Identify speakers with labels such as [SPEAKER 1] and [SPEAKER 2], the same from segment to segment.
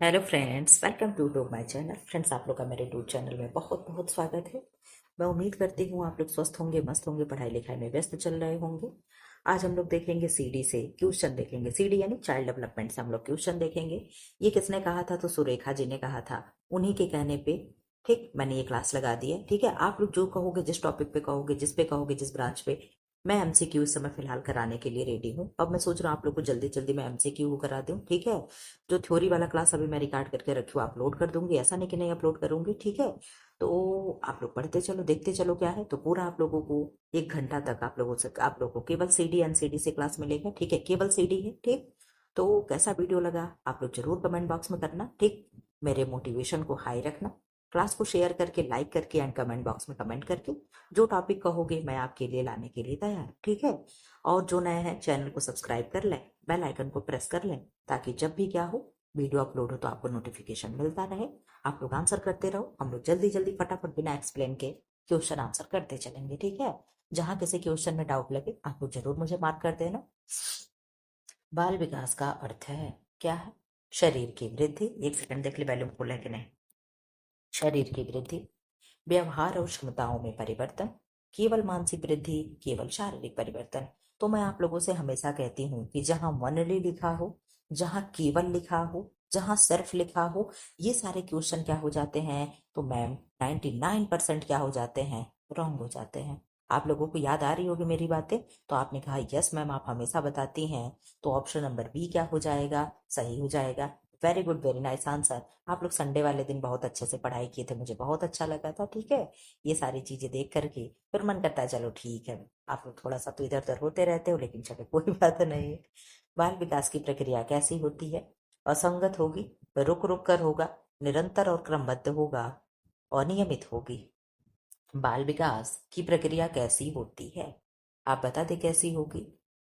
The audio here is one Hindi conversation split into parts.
[SPEAKER 1] Hello friends, welcome to my channel. Friends, आप लोग का मेरे यूट्यूब चैनल में बहुत बहुत स्वागत है। मैं उम्मीद करती हूँ आप लोग स्वस्थ होंगे, मस्त होंगे, पढ़ाई लिखाई में व्यस्त चल रहे होंगे। आज हम लोग देखेंगे सीडी से क्वेश्चन देखेंगे। सीडी यानी चाइल्ड डेवलपमेंट से हम लोग क्वेश्चन देखेंगे। ये किसने कहा था? तो सुरेखा जी ने कहा था। उन्हीं के कहने पे ठीक मैंने ये क्लास लगा दी है। ठीक है, आप लोग जो कहोगे, जिस टॉपिक पे कहोगे, जिस पे कहोगे, जिस ब्रांच पे, मैं एमसीक्यू इस समय फिलहाल कराने के लिए रेडी हूँ। अब मैं सोच रहा हूँ आप लोग को जल्दी जल्दी मैं एमसीक्यू करा दूँ। ठीक है, जो थ्योरी वाला क्लास अभी मैं रिकॉर्ड करके रखी हूँ अपलोड कर दूंगी। ऐसा नहीं कि नहीं अपलोड करूंगी। ठीक है, तो आप लोग पढ़ते चलो, देखते चलो क्या है। तो पूरा आप लोगों को 1 घंटा तक आप लोगों को केवल सीडी एनसीडी से क्लास मिलेगा। ठीक है, केवल सीडी है। ठीक, तो कैसा वीडियो लगा आप लोग जरूर कमेंट बॉक्स में करना। ठीक, मेरे मोटिवेशन को हाई रखना। क्लास को शेयर करके, लाइक करके एंड कमेंट बॉक्स में कमेंट करके जो टॉपिक कहोगे मैं आपके लिए लाने के लिए तैयार। ठीक है, और जो नए हैं चैनल को सब्सक्राइब कर लें, बेल आइकन को प्रेस कर लें, ताकि जब भी क्या हो वीडियो अपलोड हो तो आपको नोटिफिकेशन मिलता रहे। आप लोग आंसर करते रहो, हम लोग जल्दी जल्दी फटाफट बिना एक्सप्लेन के क्वेश्चन आंसर करते चलेंगे। ठीक है, जहां किसी क्वेश्चन में डाउट लगे आप लोग जरूर मुझे मार्क कर देना। बाल विकास का अर्थ है क्या है? शरीर की वृद्धि। एक सेकंड देख ले वैल्यूम खोला है कि नहीं। शरीर की वृद्धि, व्यवहार और क्षमताओं में परिवर्तन, केवल मानसिक वृद्धि, केवल शारीरिक परिवर्तन। तो मैं आप लोगों से हमेशा कहती हूँ कि जहां वनली लिखा हो, जहां केवल लिखा हो, जहां सिर्फ लिखा हो, ये सारे क्वेश्चन क्या हो जाते हैं? तो मैम 99% क्या हो जाते हैं? रॉन्ग हो जाते हैं। आप लोगों को याद आ रही होगी मेरी बातें। तो आपने कहा यस मैम, आप हमेशा बताती हैं। तो ऑप्शन नंबर बी क्या हो जाएगा? सही हो जाएगा। Very good, very nice answer. आप लोग संडे वाले दिन बहुत अच्छे से पढ़ाई किए थे, मुझे बहुत अच्छा लगा था। ठीक है, ये सारी चीजें देख करके फिर मन करता है चलो ठीक है। आप लोग थोड़ा सा तो इधर उधर होते रहते हो, लेकिन चलो कोई बात नहीं है। बाल विकास की प्रक्रिया कैसी होती है? असंगत होगी, रुक रुक कर होगा, निरंतर और क्रमबद्ध होगा, अनियमित होगी। बाल विकास की प्रक्रिया कैसी होती है? आप बता दें कैसी होगी।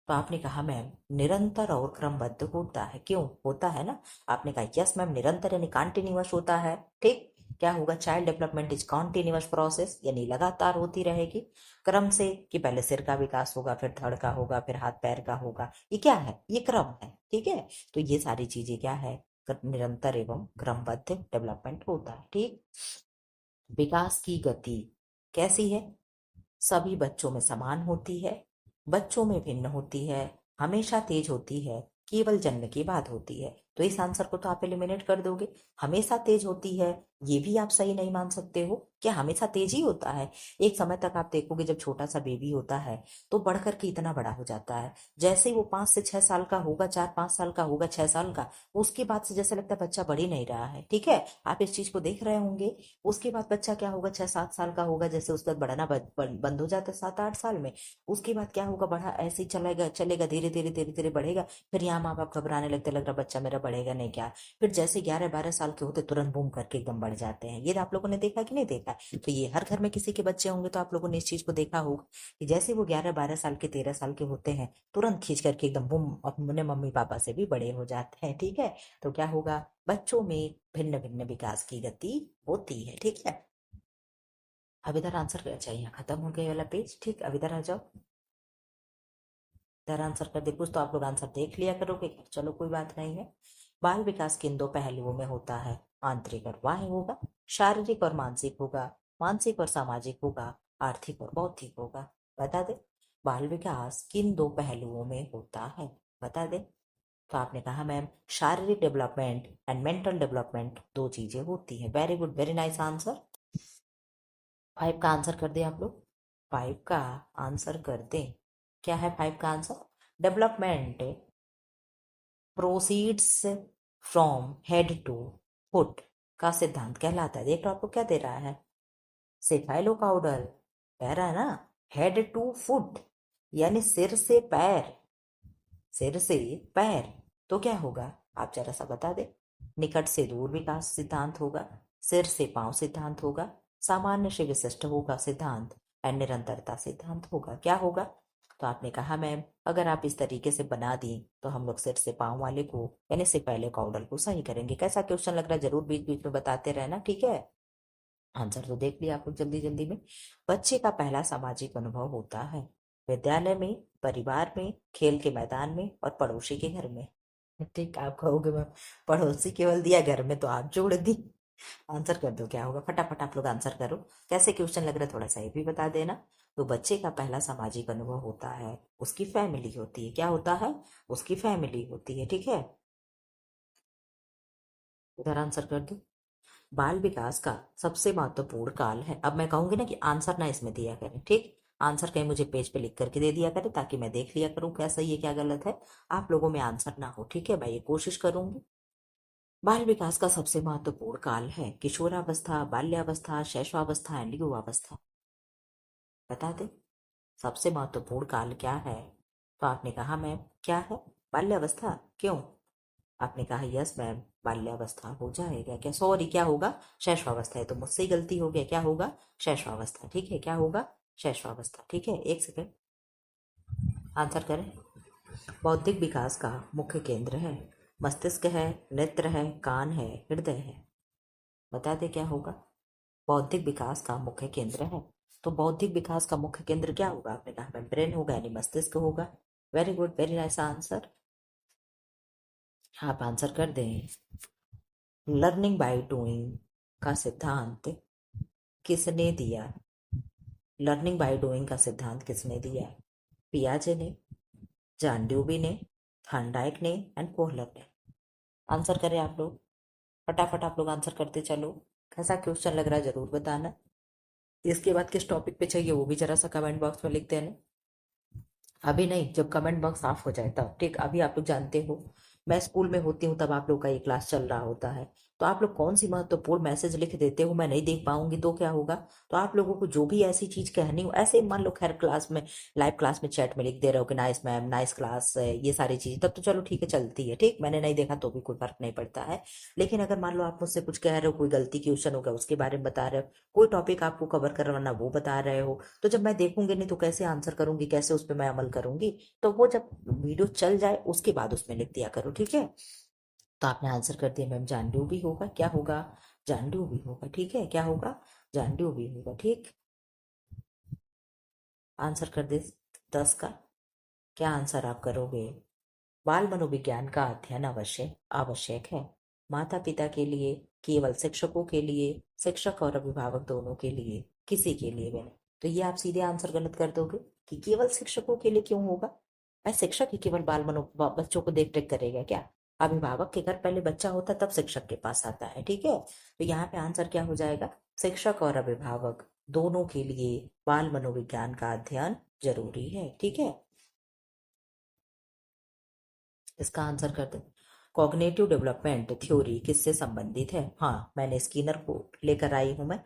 [SPEAKER 1] तो आपने कहा मैम निरंतर और क्रमबद्ध होता है। क्यों होता है ना? आपने कहा यस मैम, निरंतर यानी कॉन्टिन्यूअस होता है। ठीक, क्या होगा? Child development is continuous process, यानी लगातार होती रहेगी। क्रम से कि पहले सिर का विकास होगा, फिर धड़ का होगा, फिर हाथ पैर का होगा। ये क्या है? ये क्रम है। ठीक है, तो ये सारी चीजें क्या है? निरंतर एवं क्रमबद्ध डेवलपमेंट होता है। ठीक, विकास की गति कैसी है? सभी बच्चों में समान होती है, बच्चों में भिन्न होती है, हमेशा तेज होती है, केवल जन्म के बाद होती है। तो इस आंसर को तो आप एलिमिनेट कर दोगे। हमेशा तेज होती है, ये भी आप सही नहीं मान सकते हो। क्या हमेशा तेज ही होता है? एक समय तक आप देखोगे जब छोटा सा बेबी होता है तो बढ़कर के इतना बड़ा हो जाता है। जैसे ही वो 5 से 6 साल का होगा, 4-5 साल का होगा, 6 साल का, उसके बाद से जैसे लगता है बच्चा बढ़ ही नहीं रहा है। ठीक है, आप इस चीज को देख रहे होंगे। उसके बाद बच्चा क्या होगा? 6-7 साल का होगा, जैसे उसका बढ़ना बंद हो जाता है 7-8 साल में। उसके बाद क्या होगा? बढ़ा ऐसे ही चलेगा चलेगा, धीरे धीरे धीरे धीरे बढ़ेगा। फिर यहाँ माँ बाप घबराने लगते, लग रहा बच्चा मेरा बढ़ेगा नहीं क्या। फिर जैसे 11-12 साल के होते तुरंत बूम करके एकदम बढ़ जाते हैं। ये आप लोगों ने देखा कि नहीं देखा? तो ये हर घर में किसी के बच्चे होंगे तो आप लोगों ने इस चीज को देखा होगा कि जैसे वो 11-12 साल के 13 साल के होते हैं, तुरंत खींच करके एकदम बूम अपने मम्मी पापा से भी बड़े हो जाते हैं। ठीक है, तो क्या होगा? बच्चों में भिन्न भिन्न विकास की गति होती है। ठीक है, अब इधर आंसर कर। अच्छा, यहाँ खत्म हो गया ये वाला पेज। ठीक, अब इधर आ जाओ, इधर आंसर कर दे कुछ तो आप लोग आंसर देख लिया करोगे। चलो कोई बात नहीं है। बाल विकास किन दो पहलुओं में होता है? आंतरिक और बाह्य होगा, शारीरिक और मानसिक होगा, मानसिक और सामाजिक होगा, आर्थिक और बौद्धिक होगा। बता दे, बाल विकास किन दो पहलुओं में होता है? बता दे। तो आपने कहा मैम शारीरिक डेवलपमेंट एंड मेंटल डेवलपमेंट दो चीजें होती हैं। Very good, very nice answer. 5 का आंसर कर दें आप लोग। 5 का आंसर कर दें। क्या है 5 का answer? Development proceeds from head to foot का सिद्धांत कहलाता है। देख लो आपको क्या दे रहा है? सेफाइलोकाउडल कह रहा है ना, हेड टू फुट, यानी सिर से पैर, सिर से पैर। तो क्या होगा? आप जरा सा बता दे। निकट से दूर विकास सिद्धांत होगा, सिर से पांव सिद्धांत होगा, सामान्य से विशिष्ट होगा सिद्धांत, एंड निरंतरता सिद्धांत होगा। क्या होगा? तो आपने कहा मैम अगर आप इस तरीके से बना दी तो हम लोग सिर से पांव वाले को यानी से पहले कॉर्डल को सही करेंगे। कैसा क्वेश्चन लग रहा है जरूर बीच बीच में बताते रहना। ठीक है, आंसर तो देख लिया आप लोग जल्दी जल्दी में। बच्चे का पहला सामाजिक अनुभव होता है विद्यालय में, परिवार में, खेल के मैदान में और पड़ोसी के घर में। ठीक, आप कहोगे मैम पड़ोसी केवल दिया, घर में तो आप जोड़ दी। आंसर कर दो, क्या होगा? फटाफट आप लोग आंसर करो। कैसे क्वेश्चन लग रहा है थोड़ा सा ये भी बता देना। तो बच्चे का पहला सामाजिक अनुभव होता है, उसकी फैमिली होती है। क्या होता है? उसकी फैमिली होती है, ठीक है। इधर आंसर कर दो। बाल विकास का सबसे महत्वपूर्ण काल है। अब मैं कहूंगी ना कि आंसर ना इसमें दिया करें, ठीक। आंसर कहीं मुझे पेज पे लिख करके दे दिया करें, ताकि मैं देख लिया करूं क्या सही है क्या गलत है। आप लोगों में आंसर ना हो, ठीक है। मैं ये कोशिश करूंगी। बाल विकास का सबसे महत्वपूर्ण काल है किशोरावस्था, बाल्यावस्था, शैशवावस्था एंड युवावस्था। बता दे, सबसे महत्वपूर्ण काल क्या है? तो आपने कहा मैम क्या है? बाल्यावस्था। क्यों? आपने कहा यस मैम, बाल्यावस्था हो जाएगा। क्या सॉरी, क्या होगा? शैशवावस्था है। तो मुझसे ही गलती हो गया। क्या होगा? शैशवावस्था, ठीक है। क्या होगा? शैशवावस्था, ठीक है। एक सेकेंड, आंसर करें। बौद्धिक विकास का मुख्य केंद्र है, मस्तिष्क है, नेत्र है, कान है, हृदय है। बता दे क्या होगा? बौद्धिक विकास का मुख्य केंद्र है। तो बौद्धिक विकास का मुख्य केंद्र क्या होगा? आपने कहा मैम ब्रेन होगा, यानी मस्तिष्क होगा। Very good, very nice answer. आप आंसर कर दें। लर्निंग बाय डूइंग का सिद्धांत किसने दिया? लर्निंग बाय डूइंग का सिद्धांत किसने दिया? पियाजे ने, जॉन ड्यूबी ने, थॉर्नडाइक ने एंड कोहलर ने। आंसर करें आप लोग। फटाफट आप लोग आंसर करते चलो। कैसा क्वेश्चन लग रहा है जरूर बताना। इसके बाद किस टॉपिक पे चाहिए वो भी जरा सा कमेंट बॉक्स में लिख देना। अभी नहीं, जब कमेंट बॉक्स साफ हो जाए तब, ठीक। अभी आप लोग जानते हो मैं स्कूल में होती हूँ तब आप लोग का ये क्लास चल रहा होता है। तो आप लोग कौन सी महत्वपूर्ण मैसेज लिख देते हो, मैं नहीं देख पाऊंगी तो क्या होगा? तो आप लोगों को जो भी ऐसी चीज कहनी हो, ऐसे मान लो खैर क्लास में, लाइव क्लास में चैट में लिख दे रहे हो कि नाइस मैम, नाइस क्लास, ये सारी चीजें, तब तो चलो ठीक है, चलती है, ठीक। मैंने नहीं देखा तो भी कोई फर्क नहीं पड़ता है। लेकिन अगर मान लो आप मुझसे कुछ कह रहे हो, कोई गलती क्वेश्चन हो गया उसके बारे में बता रहे हो, कोई टॉपिक आपको कवर करवाना वो बता रहे हो, तो जब मैं देखूंगी नहीं तो कैसे आंसर करूंगी, कैसे उस पर मैं अमल करूंगी? तो वो जब वीडियो चल जाए उसके बाद उसमें लिख दिया करो, ठीक है। तो आपने आंसर कर दिया मैम, जांडू भी होगा। क्या होगा? जांडू भी होगा, ठीक है। क्या होगा? जांडू भी होगा, ठीक। आंसर कर दे 10 का। क्या आंसर आप करोगे? बाल मनोविज्ञान का अध्ययन अवश्य आवश्यक है, माता पिता के लिए, केवल शिक्षकों के लिए, शिक्षक और अभिभावक दोनों के लिए, किसी के लिए भी नहीं। तो ये आप सीधे आंसर गलत कर दोगे कि केवल शिक्षकों के लिए क्यों होगा? भाई शिक्षक ही केवल बच्चों को देख रेख करेगा क्या? अभिभावक के घर पहले बच्चा होता है तब शिक्षक के पास आता है, ठीक है। तो यहाँ पे आंसर क्या हो जाएगा? शिक्षक और अभिभावक दोनों के लिए बाल मनोविज्ञान का अध्ययन जरूरी है, ठीक है। इसका आंसर कर दो। कॉग्निटिव डेवलपमेंट थ्योरी किससे संबंधित है? हाँ, मैंने स्किनर को लेकर आई हूं। मैं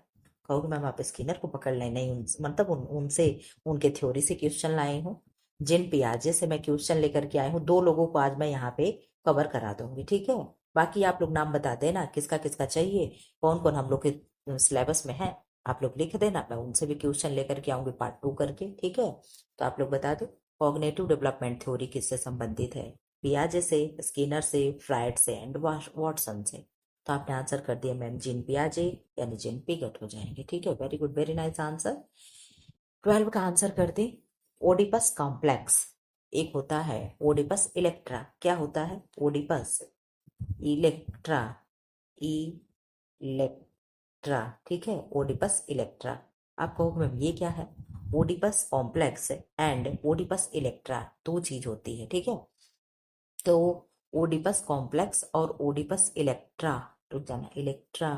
[SPEAKER 1] कहूँगी मैम आप स्किनर को पकड़ लें, नहीं मतलब उनसे, उनके थ्योरी से क्वेश्चन लाए हूँ। जिन पियाजे से मैं क्वेश्चन लेकर के आई हूँ, दो लोगों को आज मैं यहाँ पे कवर करा दूंगी, ठीक है। बाकी आप लोग नाम बता देना किसका किसका चाहिए, कौन कौन हम लोग के सिलेबस में है। आप लोग लिख देना, मैं उनसे भी क्वेश्चन लेकर के आऊंगी पार्ट 2 करके, ठीक है। तो आप लोग बता दो, कॉग्निटिव डेवलपमेंट थ्योरी किससे संबंधित है? पियाजे से, स्किनर से, फ्राइड से एंड वॉटसन से। तो आपने आंसर कर दिया मैम, जीन पियाजे, यानी जीन पिगट हो जाएंगे, ठीक है। Very good, very nice answer. 12 का आंसर कर दे। ओडिपस कॉम्प्लेक्स एक होता है, ओडिपस इलेक्ट्रा। क्या होता है? ओडिपस इलेक्ट्रा, इलेक्ट्रा, ठीक है। Oedipus Electra. आप कहोगे मैम ये क्या है? Oedipus complex and Oedipus Electra दो चीज होती है, ठीक है। तो ओडिपस कॉम्प्लेक्स और ओडिपस इलेक्ट्रा, रुक जाना, इलेक्ट्रा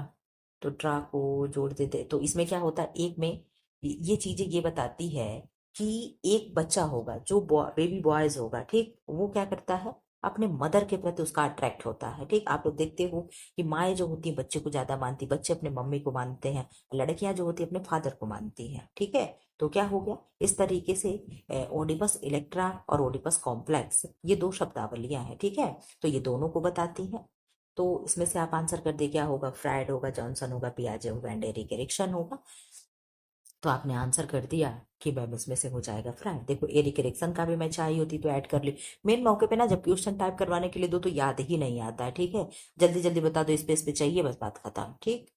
[SPEAKER 1] तो ट्रा को जोड़ देते, तो इसमें क्या होता है, एक में ये चीजें ये बताती है कि एक बच्चा होगा जो बेबी बॉयज होगा, ठीक। वो क्या करता है, अपने मदर के प्रति उसका अट्रैक्ट होता है, ठीक। आप लोग देखते हो कि माएँ जो होती है बच्चे को ज्यादा मानती, बच्चे अपने मम्मी को मानते हैं, लड़कियां जो होती है अपने फादर को मानती हैं, ठीक है। तो क्या हो गया इस तरीके से, ओडिपस इलेक्ट्रा और ओडिपस कॉम्प्लेक्स ये दो शब्दावलियां हैं, ठीक है। तो ये दोनों को बताती हैं। तो इसमें से आप आंसर कर दे, क्या होगा? फ्राइड होगा, जॉनसन होगा, पियाजे होगा एंड एरिक एरिक्सन होगा। तो आपने आंसर कर दिया कि मैम इसमें से हो जाएगा फ्राइड। देखो एरिक एरिक्सन का भी मैं चाहिए होती तो ऐड कर ली। मेन मौके पे ना जब क्वेश्चन टाइप करवाने के लिए दो तो याद ही नहीं आता है, ठीक है। जल्दी जल्दी बता दो, इस पे चाहिए, बस बात खत्म, ठीक।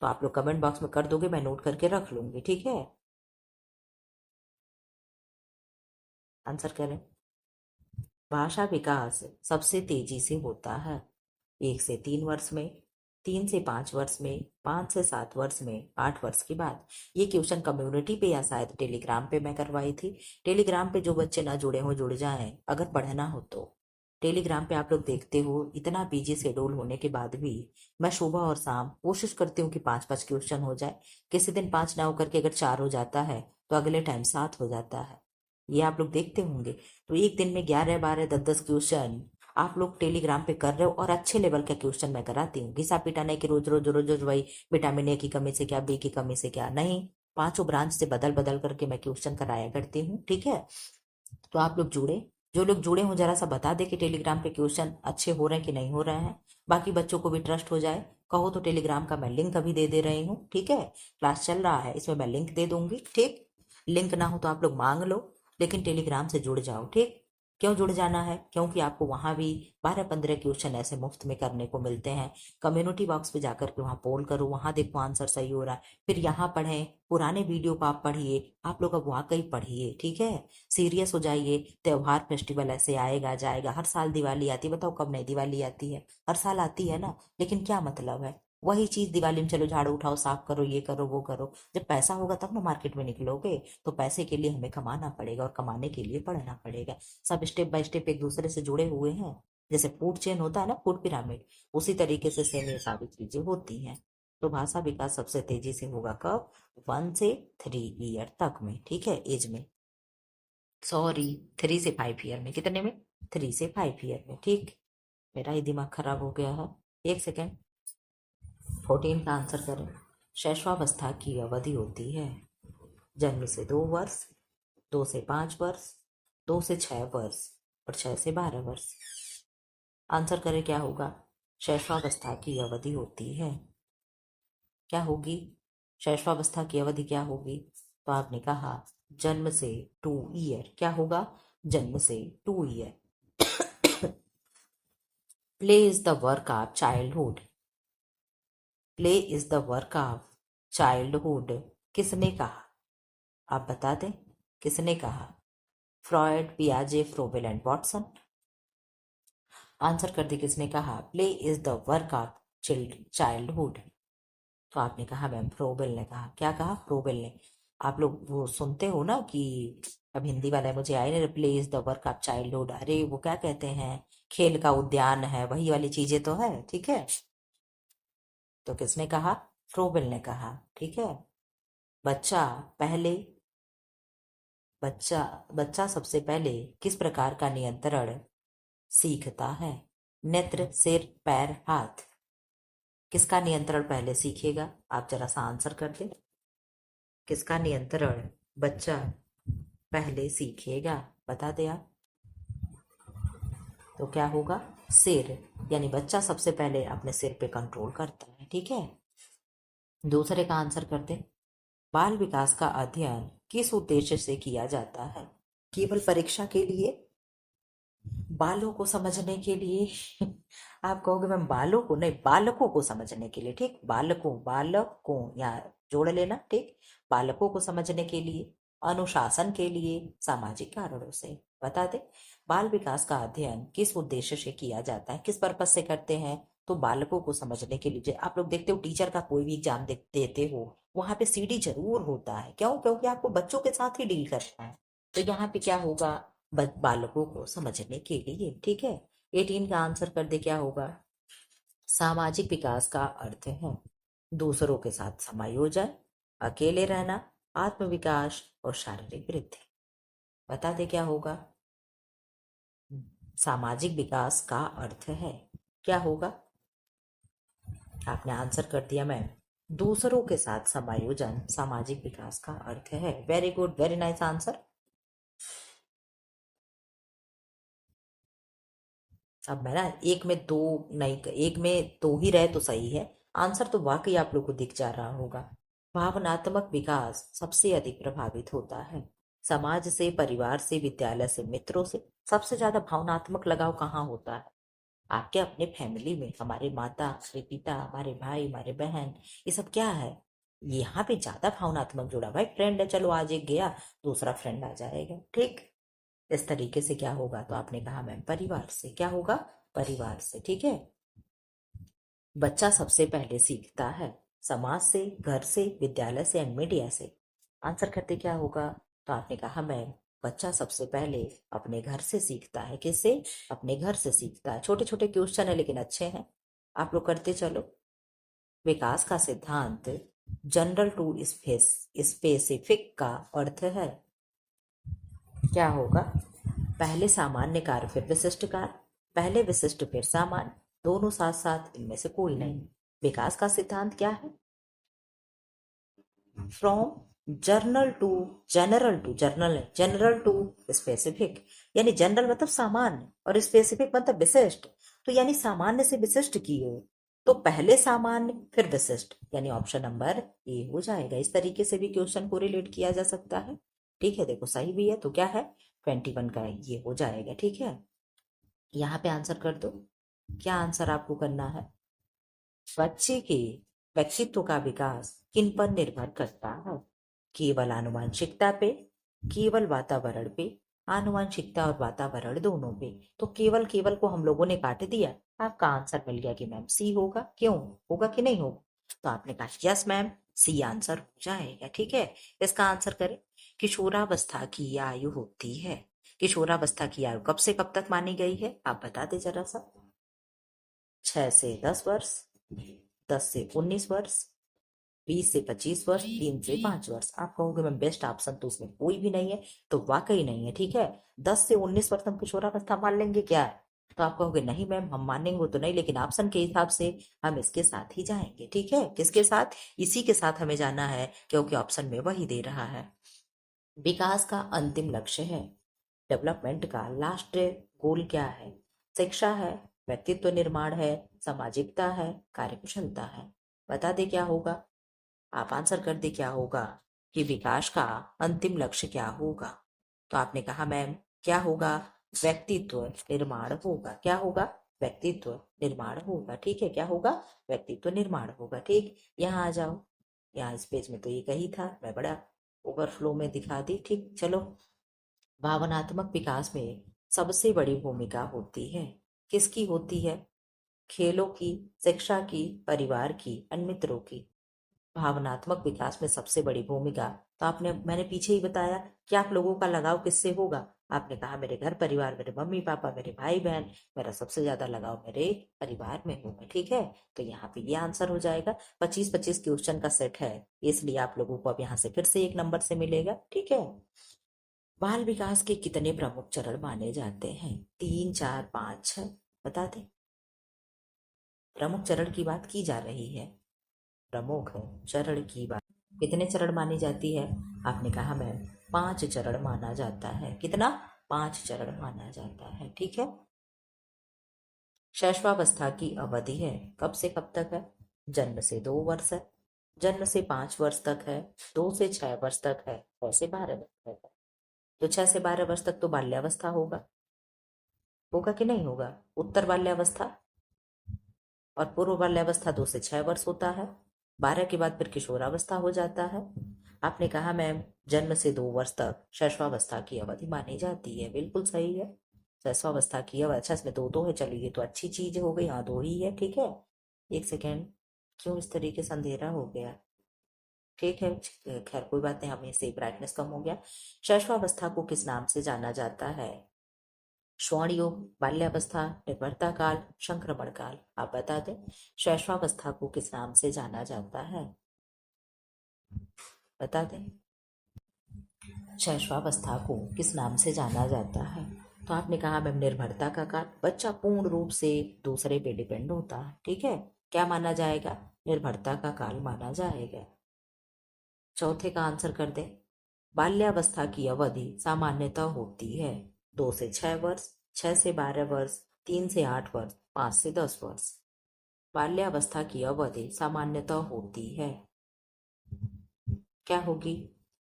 [SPEAKER 1] तो आप लोग कमेंट बॉक्स में कर दोगे, मैं नोट करके रख लूंगी, ठीक है। आंसर करें। भाषा विकास सबसे तेजी से होता है 1 से 3 वर्ष में, 3 से 5 वर्ष में, 5 से 7 वर्ष में, 8 वर्ष के बाद। ये क्वेश्चन कम्युनिटी पे या शायद टेलीग्राम पे मैं करवाई थी। टेलीग्राम पे जो बच्चे ना जुड़े हो जुड़ जाएं अगर पढ़ना हो तो। टेलीग्राम पे आप लोग देखते हो इतना बिजी शेड्यूल होने के बाद भी मैं सुबह और शाम कोशिश करती हूँ कि 5-5 क्वेश्चन हो जाए। किसी दिन 5 ना होकर के अगर 4 हो जाता है तो अगले टाइम 7 हो जाता है। ये आप लोग देखते होंगे। तो एक दिन में 11, 12, 10-10 क्वेश्चन आप लोग टेलीग्राम पे कर रहे हो और अच्छे लेवल का क्वेश्चन मैं कराती हूँ। घिसा पिटा नहीं कि रोज रोज रोज रोज वही विटामिन ए की कमी से क्या, बी की कमी से क्या, नहीं। पांचों ब्रांच से बदल बदल करके मैं क्वेश्चन कराया करती हूँ, ठीक है। तो आप लोग जुड़े, जो लोग जुड़े हो जरा सा बता दे कि टेलीग्राम पे क्वेश्चन अच्छे हो रहे हैं कि नहीं हो रहे हैं। बाकी बच्चों को भी ट्रस्ट हो जाए। कहो तो टेलीग्राम का मैं लिंक अभी दे दे रही हूँ, ठीक है। क्लास चल रहा है इसमें मैं लिंक दे दूंगी, ठीक। लिंक ना हो तो आप लोग मांग लो, लेकिन टेलीग्राम से जुड़ जाओ, ठीक। क्यों जुड़ जाना है? क्योंकि आपको वहां भी 12-15 क्वेश्चन ऐसे मुफ्त में करने को मिलते हैं। कम्युनिटी बॉक्स पे जाकर के वहां पोल करो, वहां देखो आंसर सही हो रहा है, फिर यहाँ पढ़ें। पुराने वीडियो को आप पढ़िए, आप लोग अब वाकई पढ़िए, ठीक है। सीरियस हो जाइए। त्योहार फेस्टिवल ऐसे आएगा जाएगा, हर साल दिवाली आती है, बताओ कब नहीं दिवाली आती है? हर साल आती है ना। लेकिन क्या मतलब है? वही चीज दिवाली में चलो झाड़ू उठाओ, साफ करो, ये करो वो करो। जब पैसा होगा तब ना मार्केट में निकलोगे। तो पैसे के लिए हमें कमाना पड़ेगा और कमाने के लिए पढ़ना पड़ेगा। सब स्टेप बाय स्टेप एक दूसरे से जुड़े हुए हैं। जैसे फूड चेन होता है ना, फूड पिरामिड, उसी तरीके से सेम ये सारी चीजें होती हैं। तो भाषा विकास सबसे तेजी से होगा कब? 1 से 3 ईयर तक में, ठीक है, एज में। सॉरी, 3 से 5 ईयर में। कितने में? 3 से 5 ईयर में, ठीक। मेरा ही दिमाग खराब हो गया है। एक सेकेंड। 14 का आंसर करें। शैशवावस्था की अवधि होती है जन्म से 2 वर्ष, 2 से 5 वर्ष, 2 से 6 वर्ष और 6 से 12 वर्ष। आंसर करें क्या होगा? शैशवावस्था की अवधि होती है, क्या होगी? शैशवावस्था की अवधि क्या होगी? तो आपने कहा जन्म से 2 ईयर। क्या होगा? जन्म से 2 year. Play is the work of childhood. Play is the work of childhood किसने कहा? आप बता दें, किसने कहा? फ्रॉयड, पियाजे, फ्रोबेल एंड वॉटसन। आंसर कर दे, किसने कहा play is the work of childhood? तो आपने कहा मैम फ्रोबेल ने कहा। क्या कहा? फ्रोबेल ने। आप लोग वो सुनते हो ना कि अब हिंदी वाला है, मुझे आए नहीं, play is the work of childhood, अरे वो क्या कहते हैं, खेल का उद्यान है, वही वाली चीजें तो है, ठीक है। तो किसने कहा? फ्रोबेल ने कहा, ठीक है। बच्चा पहले बच्चा बच्चा सबसे पहले किस प्रकार का नियंत्रण सीखता है? नेत्र, सिर, पैर, हाथ, किसका नियंत्रण पहले सीखेगा? आप जरा सा आंसर कर दे। किसका नियंत्रण बच्चा पहले सीखेगा? बता दे आप। तो क्या होगा? सिर। यानी बच्चा सबसे पहले अपने सिर पे कंट्रोल करता है, ठीक है। दूसरे का आंसर कर दे। बाल विकास का अध्ययन किस उद्देश्य से किया जाता है? केवल परीक्षा के लिए? बालों को समझने के लिए? आप कहोगे मैम बालों को नहीं, बालकों को समझने के लिए, ठीक। बालकों या जोड़ लेना, ठीक। बालकों को समझने के लिए, अनुशासन के लिए, सामाजिक कारणों से। बता दे, बाल विकास का अध्ययन किस उद्देश्य से किया जाता है, किस पर्पज से करते हैं? तो बालकों को समझने के लिए। आप लोग देखते हो टीचर का कोई भी एग्जाम देते हो, वहां पे सीडी जरूर होता है। क्यों? क्योंकि आपको बच्चों के साथ ही डील करना है। तो यहाँ पे क्या होगा? बालकों को समझने के लिए, ठीक है। 18 का आंसर कर दे, क्या होगा? सामाजिक विकास का अर्थ है दूसरों के साथ समायोजन, अकेले रहना, आत्मविकास और शारीरिक वृद्धि। बता दे क्या होगा? सामाजिक विकास का अर्थ है, क्या होगा? आपने आंसर कर दिया मैम, दूसरों के साथ समायोजन सामाजिक विकास का अर्थ है। Very good, very nice answer. अब मैं ना एक में दो नहीं, एक में दो ही रहे तो सही है। आंसर तो वाकई आप लोग को दिख जा रहा होगा। भावनात्मक विकास सबसे अधिक प्रभावित होता है समाज से, परिवार से, विद्यालय से, मित्रों से। सबसे ज्यादा भावनात्मक लगाव कहाँ होता है? आपके अपने फैमिली में। हमारे माता, हमारे पिता, हमारे भाई, हमारे बहन, ये सब क्या है? यहाँ पे ज्यादा भावनात्मक जुड़ा। भाई फ्रेंड है, चलो आज एक गया, दूसरा फ्रेंड आ जाएगा, ठीक। इस तरीके से क्या होगा, तो आपने कहा मैम परिवार से। क्या होगा, परिवार से। ठीक है। बच्चा सबसे पहले सीखता है समाज से, घर से, विद्यालय से एंड मीडिया से। आंसर करते क्या होगा, तो आपने कहा मैम बच्चा सबसे पहले अपने घर से सीखता है। किससे, अपने घर से सीखता है। छोटे छोटे क्वेश्चन है लेकिन अच्छे हैं, आप लोग करते चलो। विकास का सिद्धांत जनरल टू स्पेसिफिक का अर्थ है। क्या होगा, पहले सामान्य कार्य फिर विशिष्ट कार्य, पहले विशिष्ट फिर सामान्य, दोनों साथ साथ, इनमें से कोई नहीं। विकास का सिद्धांत क्या है, फ्रॉम जनरल टू स्पेसिफिक। यानी जनरल मतलब सामान्य और स्पेसिफिक मतलब विशिष्ट। तो यानी सामान्य से विशिष्ट की हो, तो पहले सामान्य फिर विशिष्ट, यानी ऑप्शन नंबर ए हो जाएगा। इस तरीके से भी क्वेश्चन को रिलेट किया जा सकता है। ठीक है, देखो सही भी है तो क्या है, 21 का ये हो जाएगा। ठीक है, यहाँ पे आंसर कर दो। क्या आंसर आपको करना है, बच्चे के व्यक्तित्व का विकास किन पर निर्भर करता है, केवल आनुवंशिकता पे, केवल वातावरण पे, आनुवंशिकता और वातावरण दोनों पे। तो केवल केवल को हम लोगों ने काट दिया, आपका आंसर मिल गया कि मैम सी होगा। क्यों होगा कि नहीं होगा, तो आपने कहा यस मैम सी आंसर हो जाएगा। ठीक है, इसका आंसर करें। किशोरावस्था की आयु होती है, किशोरावस्था की आयु कब से कब तक मानी गई है, आप बता दे जरा सा। 6 से 10 वर्ष, 10 से 19 वर्ष, 20 से 25 वर्ष, 3 से 5 वर्ष। आप कहोगे मैम बेस्ट ऑप्शन तो उसमें कोई भी नहीं है, तो वाकई नहीं है। ठीक है, 10 से 19 वर्ष हम किशोरावस्था मान लेंगे क्या है, तो आप कहोगे नहीं मैम हम मानेंगे तो नहीं, लेकिन ऑप्शन के हिसाब से हम इसके साथ ही जाएंगे। ठीक है, किसके साथ, इसी के साथ हमें जाना है, क्योंकि ऑप्शन में वही दे रहा है। विकास का अंतिम लक्ष्य है, डेवलपमेंट का लास्ट गोल क्या है, शिक्षा है, व्यक्तित्व निर्माण है, सामाजिकता है, कार्यकुशलता है। बता दे क्या होगा, आप आंसर कर दे क्या होगा, कि विकास का अंतिम लक्ष्य क्या होगा। तो आपने कहा मैम क्या होगा, व्यक्तित्व निर्माण होगा। क्या होगा, व्यक्तित्व निर्माण होगा। ठीक है, क्या होगा, व्यक्तित्व निर्माण होगा। ठीक, यहाँ आ जाओ, यहाँ इस पेज में तो एक ही था, मैं बड़ा ओवरफ्लो में दिखा दी। ठीक, चलो। भावनात्मक विकास में सबसे बड़ी भूमिका होती है, किसकी होती है, खेलों की, शिक्षा की, परिवार की, अन्य मित्रों की। भावनात्मक विकास में सबसे बड़ी भूमिका, तो आपने, मैंने पीछे ही बताया कि आप लोगों का लगाव किससे होगा। आपने कहा मेरे घर परिवार, मेरे मम्मी पापा, मेरे भाई बहन, मेरा सबसे ज्यादा लगाव मेरे परिवार में होगा। ठीक है, तो यहाँ पे ये आंसर हो जाएगा। 25-25 क्वेश्चन का सेट है, इसलिए आप लोगों को अब यहाँ से फिर से 1 नंबर से मिलेगा। ठीक है, बाल विकास के कितने प्रमुख चरण माने जाते हैं, 3, 4, 5, 6, बता दें। प्रमुख चरण की बात की जा रही है, प्रमुख चरण की बात, कितने चरण मानी जाती है, आपने कहा मैम 5 चरण माना जाता है। कितना, 5 चरण माना जाता है। ठीक है, शैशवावस्था की अवधि है, कब से कब तक है, जन्म से 2 वर्ष है, जन्म से 5 वर्ष तक है, 2 से 6 वर्ष तक है, 6 से 12 वर्ष तक है। तो 6 से 12 वर्ष तक तो बाल्यावस्था होगा, होगा कि नहीं होगा, उत्तर बाल्यावस्था, और पूर्व बाल्यावस्था 2 से 6 वर्ष होता है। 12 के बाद फिर किशोरावस्था हो जाता है। आपने कहा मैम जन्म से 2 वर्ष तक शैशवावस्था की अवधि मानी जाती है, बिल्कुल सही है। शैशवावस्था की अवधि, अच्छा इसमें दो दो है, चलो ये तो अच्छी चीज हो गई, हाँ दो ही है। ठीक है, एक सेकेंड, क्यों इस तरीके से अंधेरा हो गया। ठीक है, खैर कोई बात नहीं, हमें से ब्राइटनेस कम हो गया। शैशवावस्था को किस नाम से जाना जाता है, स्वर्ण युग, बाल्यावस्था, निर्भरता काल, संक्रमण काल, आप बता दें। शैशवावस्था को किस नाम से जाना जाता है, बता दें। शैशवावस्था को किस नाम से जाना जाता है, तो आपने कहा मैम निर्भरता का काल, बच्चा पूर्ण रूप से दूसरे पे डिपेंड होता है। ठीक है, क्या माना जाएगा, निर्भरता का काल माना जाएगा। चौथे का आंसर कर दे। बाल्यावस्था की अवधि सामान्यतः होती है 2 से 6 वर्ष, 6 से 12 वर्ष, 3 से 8 वर्ष, 5 से 10 वर्ष। बाल्यावस्था की अवधि सामान्यतः होती है, क्या होगी,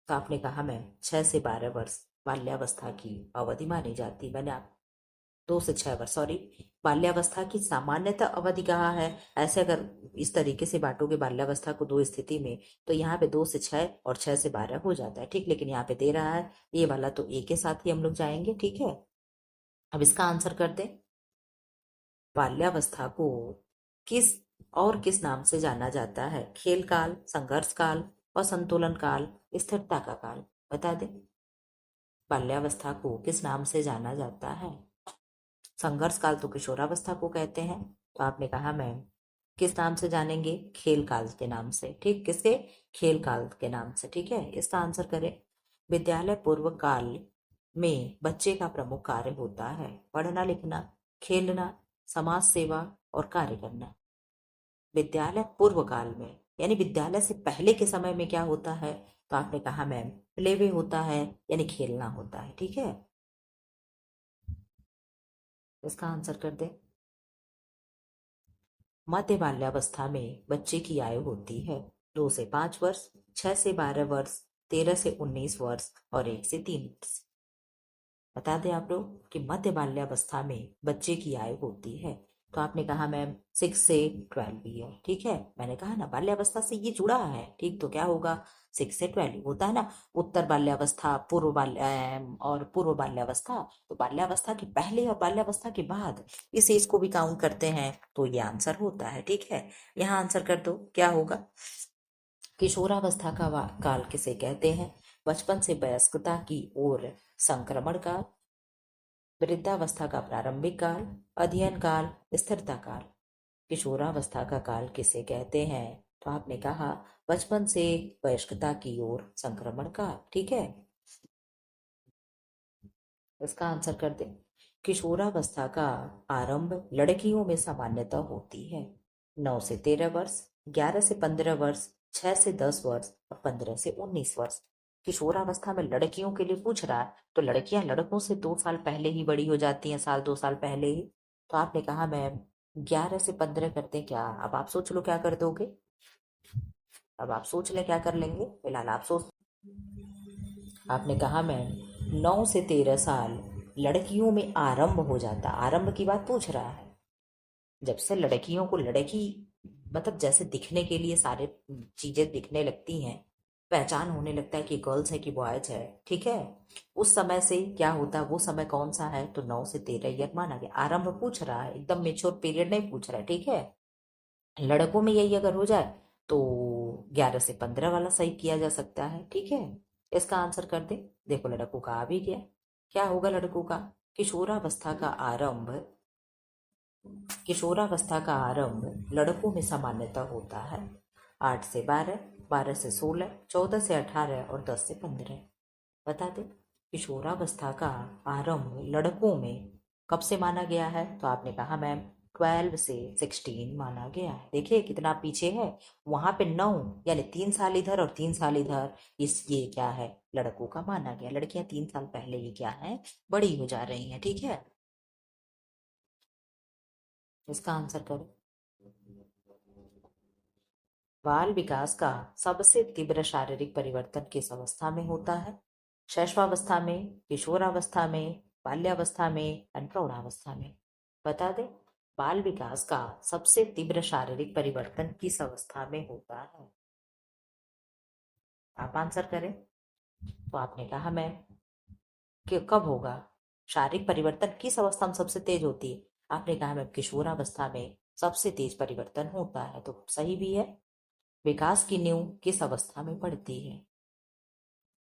[SPEAKER 1] तो आपने कहा मैं 6 से 12 वर्ष बाल्यावस्था की अवधि मानी जाती। मैंने 2 से 6 वर्ष, सॉरी। बाल्यावस्था की सामान्यतः अवधि कहा है। ऐसे अगर इस तरीके से बांटोगे बाल्यावस्था को दो स्थिति में, तो यहाँ पे 2 से 6 और 6 से 12 हो जाता है, ठीक। लेकिन यहाँ पे दे रहा है ये वाला, तो ए के साथ ही हम लोग जाएंगे, ठीक है। अब इसका आंसर कर दे। बाल्यावस्था को किस किस नाम से जाना जाता है? खेल काल, संघर्ष काल, असंतुलन काल, स्थिरता का काल। बता दे। बाल्यावस्था को किस नाम से जाना जाता है? संघर्ष काल तो किशोरावस्था को कहते हैं। तो आपने कहा मैम किस नाम से जानेंगे? खेल काल के नाम से, ठीक। किसके? खेल काल के नाम से, ठीक है। इसका आंसर करें। विद्यालय पूर्व काल में बच्चे का प्रमुख कार्य होता है पढ़ना लिखना, खेलना, समाज सेवा और कार्य करना। विद्यालय पूर्व काल में यानी विद्यालय से पहले के समय में क्या होता है? तो आपने कहा मैम प्ले वे होता है, यानी खेलना होता है, ठीक है। इसका आंसर कर दे। मध्य बाल्यावस्था में बच्चे की आयु होती है 2 से 5 वर्ष, 6 से 12 वर्ष, 13 से 19 वर्ष और 1 से 3 वर्ष। बता दें आप लोग कि मध्य बाल्यावस्था में बच्चे की आयु होती है। तो आपने कहा मैम 6 से 12 ईयर, ठीक है। मैंने कहा ना बाल्यावस्था से ये जुड़ा है, ठीक। तो क्या होगा? 6 से 12 होता है ना। उत्तर बाल्यावस्था, और पूर्व बाल्यावस्था। तो बाल्यावस्था के पहले और बाल्यावस्था के बाद इस एज को भी काउंट करते हैं, तो ये आंसर होता है, ठीक है। यहाँ आंसर कर दो, क्या होगा? किशोरावस्था का काल किसे कहते हैं? बचपन से वयस्कता की ओर संक्रमण काल, वृद्धावस्था का प्रारंभिक काल, अध्ययन काल, स्थिरता काल। किशोरावस्था का काल किसे कहते हैं? तो आपने कहा बचपन से वयस्कता की ओर संक्रमण काल, ठीक है। इसका आंसर कर दे। किशोरावस्था का आरंभ लड़कियों में सामान्यतः होती है 9 से 13 वर्ष, 11 से 15 वर्ष, 6 से 10 वर्ष और 15 से 19 वर्ष। किशोरावस्था में लड़कियों के लिए पूछ रहा है, तो लड़कियां लड़कों से 2 साल पहले ही बड़ी हो जाती हैं, साल 2 साल पहले ही। तो आपने कहा मैम 11 से 15 करते क्या? अब आप सोच लो क्या कर दोगे। अब आप सोच ले क्या कर लेंगे, फिलहाल आप सोच। आपने कहा मैम 9 से 13 साल लड़कियों में आरंभ हो जाता। आरंभ की बात पूछ रहा है। जब से लड़कियों को लड़की मतलब जैसे दिखने के लिए सारे चीजें दिखने लगती हैं, पहचान होने लगता है कि गर्ल्स है कि बॉयज है, ठीक है। उस समय से क्या होता है, वो समय कौन सा है? तो 9 से 13 ईयर माना गया। आरंभ पूछ रहा है, एकदम मेच्योर पीरियड नहीं पूछ रहा है, ठीक है। लड़कों में यही अगर हो जाए तो 11 से 15 वाला सही किया जा सकता है, ठीक है। इसका आंसर कर दे। देखो लड़कों का आ भी गया। क्या होगा लड़कों का? किशोरावस्था का आरंभ किशोरावस्था का आरंभ लड़कों में सामान्यतः होता है 8 से 12, 12 से 16, 14 से 18 और 10 से 15। बता दे। किशोरावस्था का आरंभ लड़कों में कब से माना गया है? तो आपने कहा मैम 12 से 16 माना गया है। देखिए कितना पीछे है। वहां पे 9 यानी 3 साल इधर और 3 साल इधर, इस ये क्या है? लड़कों का माना गया। लड़कियां 3 साल पहले ही क्या है? बड़ी हो जा रही हैं, ठीक है। इसका आंसर करो। बाल विकास का सबसे तीव्र शारीरिक परिवर्तन किस अवस्था में होता है? शैशवावस्था में, किशोरावस्था में, बाल्यावस्था में और प्रौढ़ावस्था में। बता दे। बाल विकास का सबसे तीव्र शारीरिक परिवर्तन किस अवस्था में होता है? आप आंसर करें। तो आपने कहा मैं कि कब होगा? शारीरिक परिवर्तन किस अवस्था में सबसे तेज होती है? आपने कहा मैम किशोरावस्था में सबसे तेज परिवर्तन होता है, तो सही भी है। विकास की नींव किस अवस्था में पड़ती है?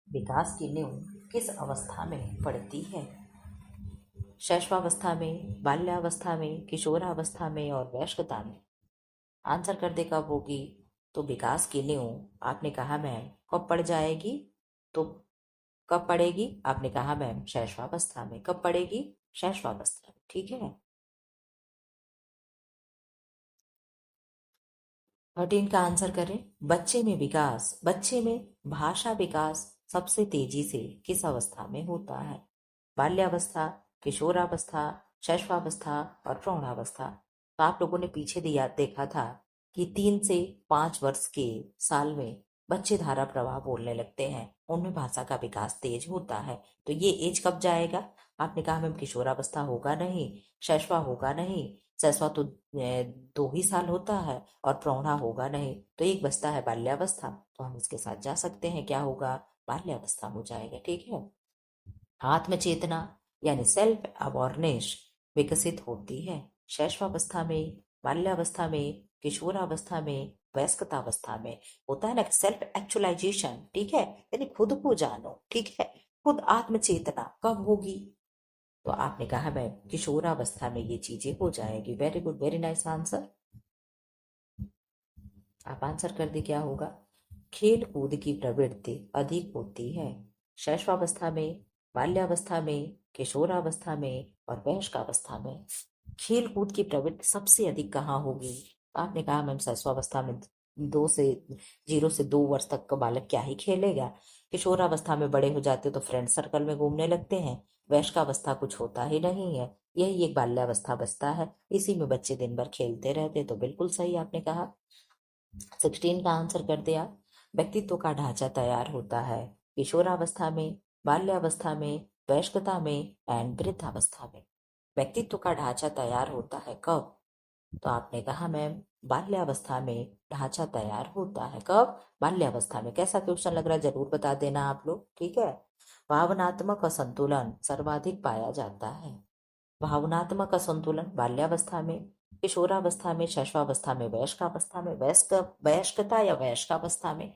[SPEAKER 1] विकास की नींव किस अवस्था में पड़ती है? शैशवावस्था में, बाल्यावस्था में, किशोरावस्था में और वयस्कता में। आंसर कर दे कब होगी। तो विकास की नींव आपने कहा मैम कब पड़ जाएगी? तो कब पड़ेगी? आपने कहा मैम शैशवावस्था में। कब पड़ेगी? शैशवावस्था में, ठीक है। 13 का आंसर करें। बच्चे में भाषा विकास सबसे तेजी से किस अवस्था में होता है? बाल्यावस्था, किशोरावस्था, शैशवावस्था और प्रौढ़ावस्था। तो आप लोगों ने पीछे दिया देखा था कि 3 से 5 वर्ष के साल में बच्चे धारा प्रवाह बोलने लगते हैं, उनमें भाषा का विकास तेज होता है। तो ये एज कब जाएगा? आपने कहा मैम किशोरावस्था होगा नहीं, शैशवा होगा नहीं। शैशवा तो 2 ही साल होता है, और प्रौढ़ा होगा नहीं, तो एक बचता है बाल्यावस्था। तो हम इसके साथ जा सकते हैं, क्या होगा? बाल्यावस्था हो जाएगा। ठीक है। आत्म चेतना यानी सेल्फ अवेयरनेस विकसित होती है शैशवावस्था में, बाल्यावस्था में, किशोरावस्था में, वयस्कतावस्था में। होता है ना सेल्फ एक्चुअलाइजेशन, ठीक है, यानी खुद को जानो। ठीक है। खुद आत्म चेतना कब होगी? तो आपने कहा मैं किशोरावस्था में ये चीजें हो जाएगी। Very good, very nice answer. आप आंसर कर दे, क्या होगा? खेल कूद की प्रवृत्ति अधिक होती है शैशवावस्था में, बाल्यावस्था में, किशोरावस्था में और वयस्कावस्था में। खेल कूद की प्रवृत्ति सबसे अधिक कहाँ होगी? आपने कहा मैम शैशवावस्था में 0 से 2 वर्ष तक का बालक क्या ही खेलेगा। किशोरावस्था में बड़े हो जाते तो फ्रेंड सर्कल में घूमने लगते हैं। वयस्कावस्था कुछ होता ही नहीं है, यही एक बाल्यावस्था बचता है, इसी में बच्चे दिन भर खेलते रहते। तो बिल्कुल सही आपने कहा। 16 का आंसर कर दिया। व्यक्तित्व का ढांचा तैयार होता है किशोरावस्था में, बाल्यावस्था में, वयस्कता में एंड वृद्धावस्था में। व्यक्तित्व का ढांचा तैयार होता है कब? तो आपने कहा मैम बाल्यावस्था में ढांचा तैयार होता है। कब? बाल्यावस्था में। कैसा क्वेश्चन लग रहा है जरूर बता देना आप लोग। ठीक है। भावनात्मक असंतुलन सर्वाधिक पाया जाता है। भावनात्मक असंतुलन बाल्यावस्था में, किशोरावस्था में, शैशवावस्था में, वयस्कावस्था में, वयस्कता या वयस्कावस्था में।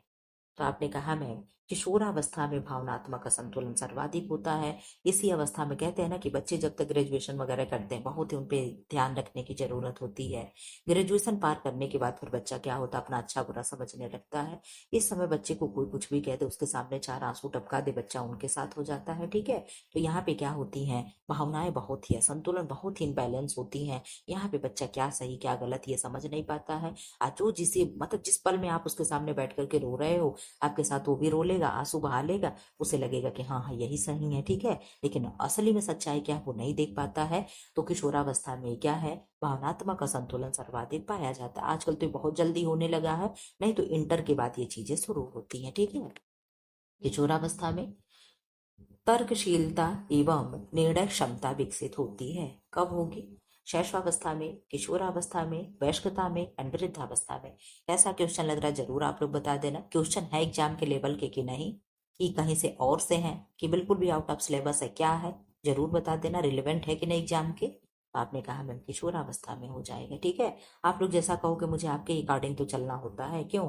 [SPEAKER 1] तो आपने कहा मैम किशोरावस्था में भावनात्मक असंतुलन सर्वाधिक होता है। इसी अवस्था में कहते हैं ना कि बच्चे जब तक ग्रेजुएशन वगैरह करते हैं बहुत ही उनपे ध्यान रखने की जरूरत होती है। ग्रेजुएशन पार करने के बाद फिर बच्चा क्या होता है, अपना अच्छा बुरा समझने लगता है। इस समय बच्चे को कोई कुछ भी कह दे, उसके सामने 4 आंसू टपका दे, बच्चा उनके साथ हो जाता है। ठीक है। तो यहाँ पे क्या होती है, भावनाएं बहुत ही असंतुलन, बहुत ही इनबैलेंस होती हैं। यहाँ पे बच्चा क्या सही क्या गलत ये समझ नहीं पाता है। आज जो जिसे मतलब जिस पल में आप उसके सामने बैठ करके रो रहे हो, आपके साथ वो भी रो लेगा, आंसू बहा लेगा, उसे लगेगा कि हाँ हाँ यही सही है। ठीक है। लेकिन असली में सच्चाई क्या है वो नहीं देख पाता है। तो किशोरावस्था में क्या है, भावनात्मक असंतुलन सर्वाधिक पाया जाता है। आजकल तो ये बहुत जल्दी होने लगा है, नहीं तो इंटर के बाद ये चीजें शुरू होती हैं। ठीक है। किशोरावस्था में तर्कशीलता एवं निर्णय क्षमता विकसित होती है। कब होगी? शैशवावस्था में, किशोरावस्था में, वयस्कता में एंड वृद्धावस्था में। ऐसा क्वेश्चन लग रहा है जरूर आप लोग बता देना। क्वेश्चन है एग्जाम के लेवल के कि नहीं, कि कहीं से और से हैं, कि बिल्कुल भी आउट ऑफ सिलेबस है, क्या है जरूर बता देना। रिलेवेंट है कि नहीं एग्जाम के। आपने कहा मैम किशोरावस्था में हो जाएगा। ठीक है। आप लोग जैसा कहोगे मुझे आपके अकॉर्डिंग तो चलना होता है। क्यों?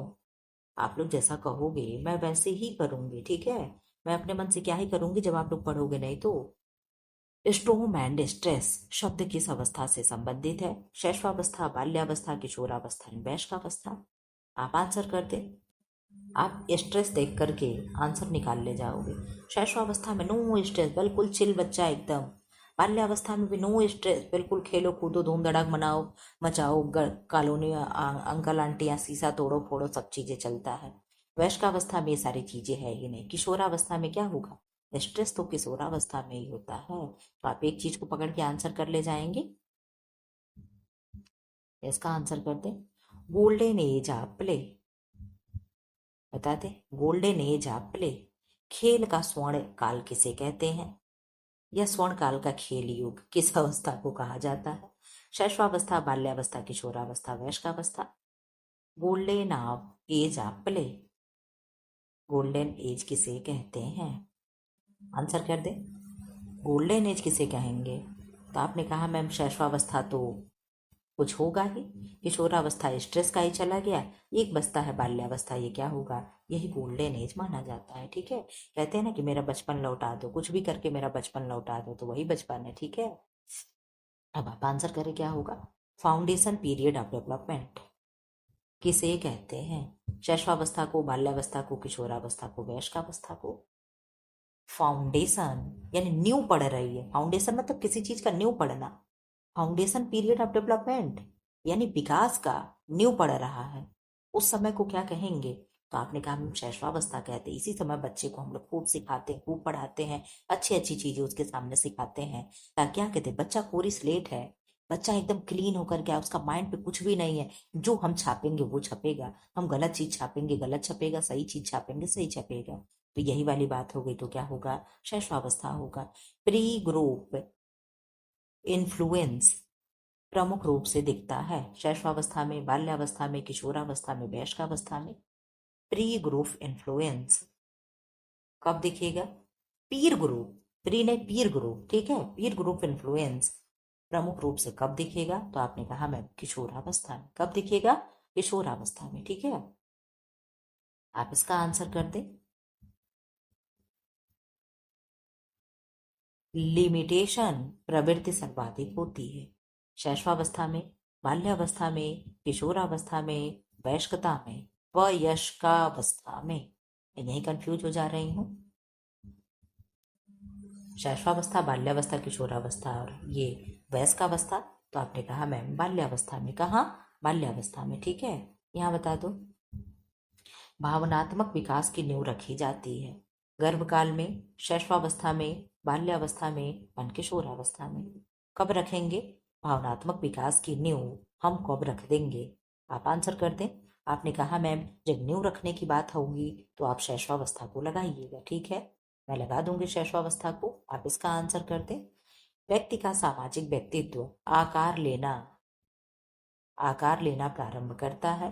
[SPEAKER 1] आप लोग जैसा कहोगे मैं वैसे ही करूंगी। ठीक है। मैं अपने मन से क्या ही करूंगी जब आप लोग पढ़ोगे नहीं तो। स्ट्रोम एंड स्ट्रेस शब्द किस अवस्था से संबंधित है? शैशवावस्था, बाल्यावस्था, किशोरावस्था, वयस्कावस्था। आप आंसर कर दे। आप स्ट्रेस देख करके आंसर निकाल ले जाओगे। शैशवावस्था में नो स्ट्रेस, बिल्कुल चिल बच्चा एकदम। बाल्यावस्था में भी नो स्ट्रेस, बिल्कुल खेलो कूदो धूम धड़ाक मनाओ मचाओ, कॉलोनी अंकल आंटियां सीसा तोड़ो फोड़ो सब चीजें चलता है। वयस्कावस्था में ये सारी चीजें है ही नहीं। किशोरावस्था में क्या होगा? स्ट्रेस तो किशोरावस्था में ही होता है। तो आप एक चीज को पकड़ के आंसर कर ले जाएंगे। इसका आंसर कर दे। Golden age of play. बता दे। गोल्डन एज ऑफ प्ले, खेल का स्वर्ण काल किसे कहते हैं? यह स्वर्ण काल का खेल युग किस अवस्था को कहा जाता है? शैशवावस्था, बाल्यावस्था, किशोरावस्था, वयस्कावस्था। Golden of age of play, golden age किसे कहते हैं? आंसर कर दे। गोल्डन एज किसे कहेंगे? तो आपने कहा मैम शैशवावस्था तो कुछ होगा ही, किशोरावस्था स्ट्रेस का ही चला गया, एक बचता है बाल्यावस्था, ये क्या होगा? यही गोल्डन एज माना जाता है। ठीक है। कहते हैं ना कि मेरा बचपन लौटा दो, कुछ भी करके मेरा बचपन लौटा दो, तो वही बचपन है। ठीक है। अब आप आंसर करें, क्या होगा? फाउंडेशन पीरियड ऑफ डेवलपमेंट किसे कहते हैं? शैशवावस्था को, बाल्यावस्था को, किशोरावस्था को, वयस्कावस्था को। फाउंडेशन यानी न्यू पढ़ रही है। फाउंडेशन मतलब किसी चीज का न्यू पढ़ना। फाउंडेशन पीरियड ऑफ डेवलपमेंट यानी विकास का न्यू पढ़ रहा है, उस समय को क्या कहेंगे? तो आपने कहा हम शैशवावस्था कहते हैं। इसी समय बच्चे को हम लोग खूब सिखाते हैं, खूब पढ़ाते हैं, अच्छी अच्छी चीजें उसके सामने सिखाते हैं। क्या कहते हैं, बच्चा कोरी स्लेट है, बच्चा एकदम क्लीन होकर गया, उसका माइंड पे कुछ भी नहीं है, जो हम छापेंगे वो छपेगा, हम गलत चीज छापेंगे गलत छपेगा, सही चीज छापेंगे सही छपेगा। तो यही वाली बात हो गई, तो क्या होगा, शैशवावस्था होगा। प्री ग्रुप इन्फ्लुएंस प्रमुख रूप से दिखता है शैशवावस्था में, बाल्यावस्था में, किशोरावस्था में, वयस्कावस्था में। प्री ग्रुप इन्फ्लुएंस कब दिखेगा, पीर ग्रुप, प्री ने पीर ग्रुप, ठीक है, पीर ग्रुप इन्फ्लुएंस प्रमुख रूप से कब दिखेगा, तो आपने कहा मैम किशोरावस्था में। कब दिखेगा, किशोरावस्था में, ठीक है। आप इसका आंसर कर दें। लिमिटेशन प्रवृत्ति सर्वाधिक होती है शैशवावस्था में, बाल्यावस्था में, किशोरावस्था में, वयस्कता में, वयस्कावस्था में। यही कंफ्यूज हो जा रही हूँ। शैशवावस्था, बाल्यावस्था, किशोरावस्था और ये वयस्कावस्था। तो आपने कहा मैम बाल्यावस्था में। कहाँ, बाल्यावस्था में, ठीक है। यहाँ बता दो, भावनात्मक विकास की नींव रखी जाती है गर्भकाल में, शैशवावस्था में, बाल्यावस्था में और किशोरावस्था में। कब रखेंगे, भावनात्मक विकास की नींव हम कब रख देंगे, आप आंसर कर दें। आपने कहा मैम जब नींव रखने की बात होगी तो आप शैशवावस्था को लगाइएगा, ठीक है। मैं लगा दूंगी शैशवावस्था को, आप इसका आंसर कर दें। व्यक्ति का सामाजिक व्यक्तित्व आकार लेना प्रारंभ करता है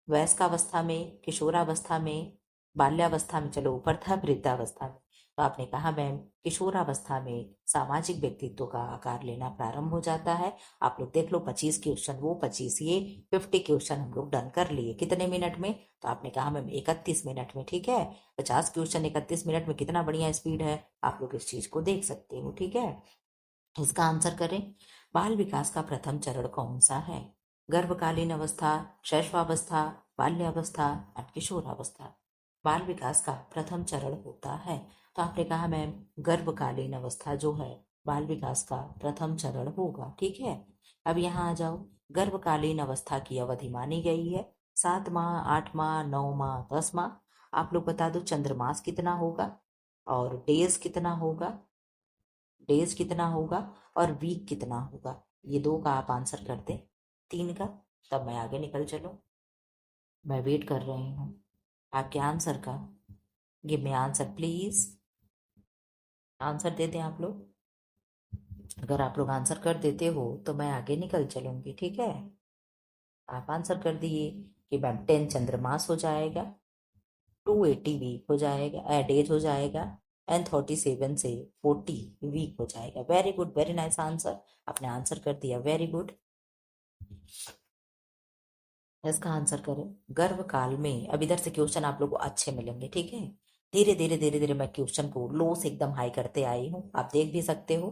[SPEAKER 1] वयस्कावस्था में, किशोरावस्था में, बाल्यावस्था में, चलो ऊपर था वृद्धावस्था में। तो आपने कहा मैम किशोरावस्था में सामाजिक व्यक्तित्व का आकार लेना प्रारंभ हो जाता है। आप लोग देख लो, 25 क्वेश्चन वो 25 ये 50 क्वेश्चन हम लोग डन कर लिए कितने मिनट में, तो आपने कहा मैम 31 मिनट में, ठीक है। 50 क्वेश्चन 31 मिनट में, कितना बढ़िया स्पीड है, आप लोग इस चीज को देख सकते हो, ठीक है। इसका आंसर करें। बाल विकास का प्रथम चरण कौन सा है, गर्भकालीन अवस्था, शैशवावस्था, बाल्यावस्था और किशोरावस्था। बाल विकास का प्रथम चरण होता है, तो आपने कहा मैम गर्भकालीन अवस्था जो है बाल विकास का प्रथम चरण होगा, ठीक है। अब यहाँ आ जाओ, गर्भकालीन अवस्था की अवधि मानी गई है 7 माह, 8 माह, 9 माह, 10 माह। आप लोग बता दो चंद्रमास कितना होगा और डेज कितना होगा और वीक कितना होगा। ये 2 का आप आंसर कर दें, 3 का, तब मैं आगे निकल चलूं। मैं वेट कर रही हूँ आपके आंसर का। Give me answer please, answer दे दें आप लोग। अगर आप लोग आंसर कर देते हो तो मैं आगे निकल चलूंगी, ठीक है। आप आंसर कर दिए कि मैम 10 चंद्रमास हो जाएगा, 280 वीक हो जाएगा, डेज हो जाएगा, एंड 37 से 40 वीक हो जाएगा। Very good, very nice answer, आपने आंसर कर दिया, वेरी गुड। इसका आंसर करें। गर्भकाल में, अब इधर से क्वेश्चन आप लोगों को अच्छे मिलेंगे, ठीक है। धीरे धीरे धीरे धीरे मैं क्वेश्चन को लो से एकदम हाई करते आई हूँ, आप देख भी सकते हो।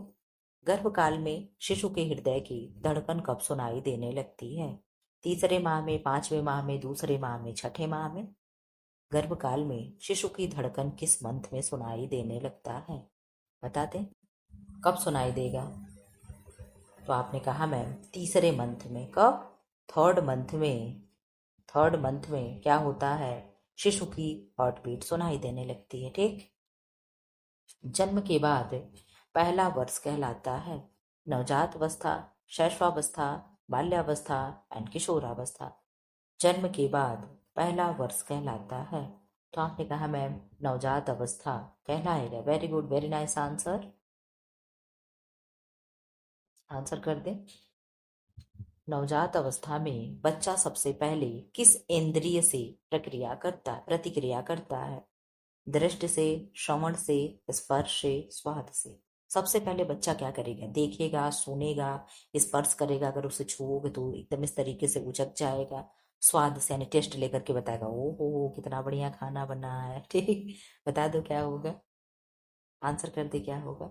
[SPEAKER 1] गर्भकाल में शिशु के हृदय की धड़कन कब सुनाई देने लगती है, तीसरे माह में, 5वें माह में, दूसरे माह में, छठे माह में। गर्भकाल में शिशु की धड़कन किस मंथ में सुनाई देने लगता है, बता दें। कब सुनाई देगा, तो आपने कहा मैम तीसरे मंथ में। कब, थर्ड मंथ में। थर्ड मंथ में क्या होता है, शिशु की हार्ट बीट सुनाई देने लगती है, ठीक। जन्म के बाद पहला वर्ष कहलाता है नवजात अवस्था, शैशवावस्था, बाल्यावस्था एंड किशोरावस्था। जन्म के बाद पहला वर्ष कहलाता है, तो आपने कहा मैम नवजात अवस्था कहलाएगा। Very good, very nice answer, answer कर दे। नवजात अवस्था में बच्चा सबसे पहले किस इंद्रिय से प्रतिक्रिया करता है, दृष्टि से, श्रवण से, स्पर्श से, स्वाद से। सबसे पहले बच्चा क्या करेगा, देखेगा, सुनेगा, स्पर्श करेगा, अगर उसे छुओगे तो एकदम इस तरीके से उचक जाएगा। स्वाद से यानी टेस्ट लेकर के बताएगा, ओ हो कितना बढ़िया खाना बना है, ठीक। बता दो क्या होगा, आंसर कर दे क्या होगा,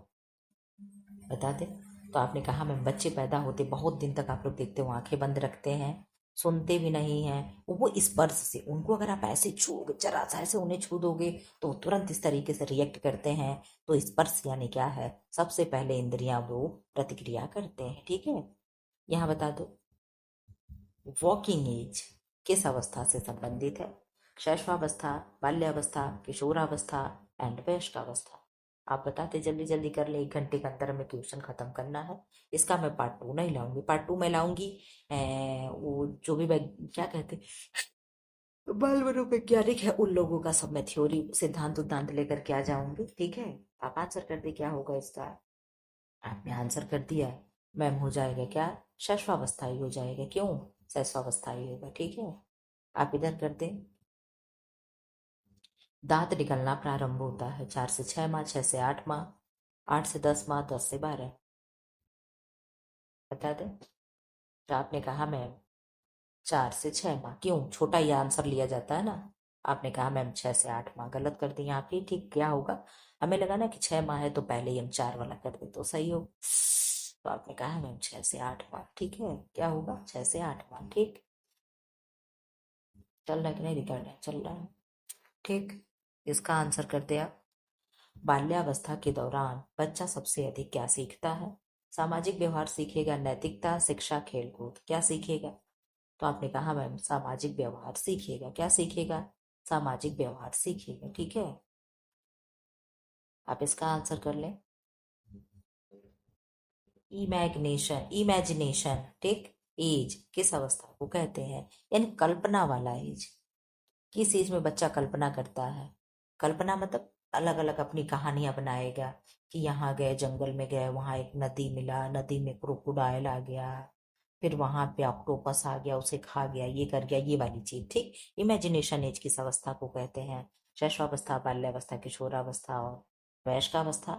[SPEAKER 1] बता दे। तो आपने कहा मैम बच्चे पैदा होते बहुत दिन तक आप लोग देखते हो आंखें बंद रखते हैं, सुनते भी नहीं हैं, वो स्पर्श से, उनको अगर आप ऐसे छूओगे, जरा सा ऐसे उन्हें छू दोगे तो तुरंत इस तरीके से रिएक्ट करते हैं। तो स्पर्श यानी क्या है, सबसे पहले इंद्रियां वो प्रतिक्रिया करते हैं, ठीक है। यहाँ बता दो, वॉकिंग एज किस अवस्था से संबंधित है, शैशवावस्था, बाल्यावस्था, किशोरावस्था एंड वयस्कावस्था। आप बताते जल्दी जल्दी कर ले, 1 घंटे के अंदर हमें ट्यूशन खत्म करना है। इसका मैं पार्ट 2 नहीं लाऊंगी, पार्ट 2 में लाऊंगी वो जो भी क्या कहते बाल मनोवैज्ञानिक है उन लोगों का, सब मैं थ्योरी सिद्धांत उद्धांत लेकर के आ जाऊंगी। ठीक है, आप आंसर कर दे क्या होगा इसका। आपने आंसर कर दिया है मैम, हो जाएगा क्या, शैशवावस्था ही हो जाएगा। क्यों शैशवावस्था ही होगा, ठीक है। आप इधर कर दें। दांत निकलना प्रारंभ होता है 4 से 6 माह, 6 से 8 माह, 8 से 10 माह, 10 से 12। बता दें। तो आपने कहा मैम 4 से 6 माह, क्यों छोटा ही आंसर लिया जाता है ना। आपने कहा मैम 6 से 8 माह, गलत कर दी यहाँ पे। ठीक, क्या होगा, हमें लगा ना कि 6 माह है तो पहले ही हम 4 वाला कर दे तो सही हो। तो आपने कहा मैम 6 से 8 माह, ठीक है, क्या होगा 6 से 8 माह। ठीक, चल रहा है कि नहीं, रिकॉर्ड है, चल रहा है। ठीक, इसका आंसर कर दे आप। बाल्यावस्था के दौरान बच्चा सबसे अधिक क्या सीखता है। सामाजिक व्यवहार सीखेगा, नैतिकता, शिक्षा, खेलकूद, क्या सीखेगा। तो आपने कहा मैम सामाजिक व्यवहार सीखेगा, क्या सीखेगा, सामाजिक व्यवहार सीखेगा। ठीक है, आप इसका आंसर कर लें। इमेजिनेशन, ठीक। एज किस अवस्था को कहते हैं, यानी कल्पना वाला एज। किस एज में बच्चा कल्पना करता है। कल्पना मतलब अलग अलग अपनी कहानियां बनाएगा कि यहाँ गए, जंगल में गए, वहां एक नदी मिला, नदी में क्रोकोडाइल आ गया, फिर वहां पे ऑक्टोपस आ गया, उसे खा गया, ये कर गया, ये वाली चीज। ठीक, इमेजिनेशन एज किस अवस्था को कहते हैं। शैशवावस्था, बाल्यावस्था, किशोरावस्था और वयस्कावस्था।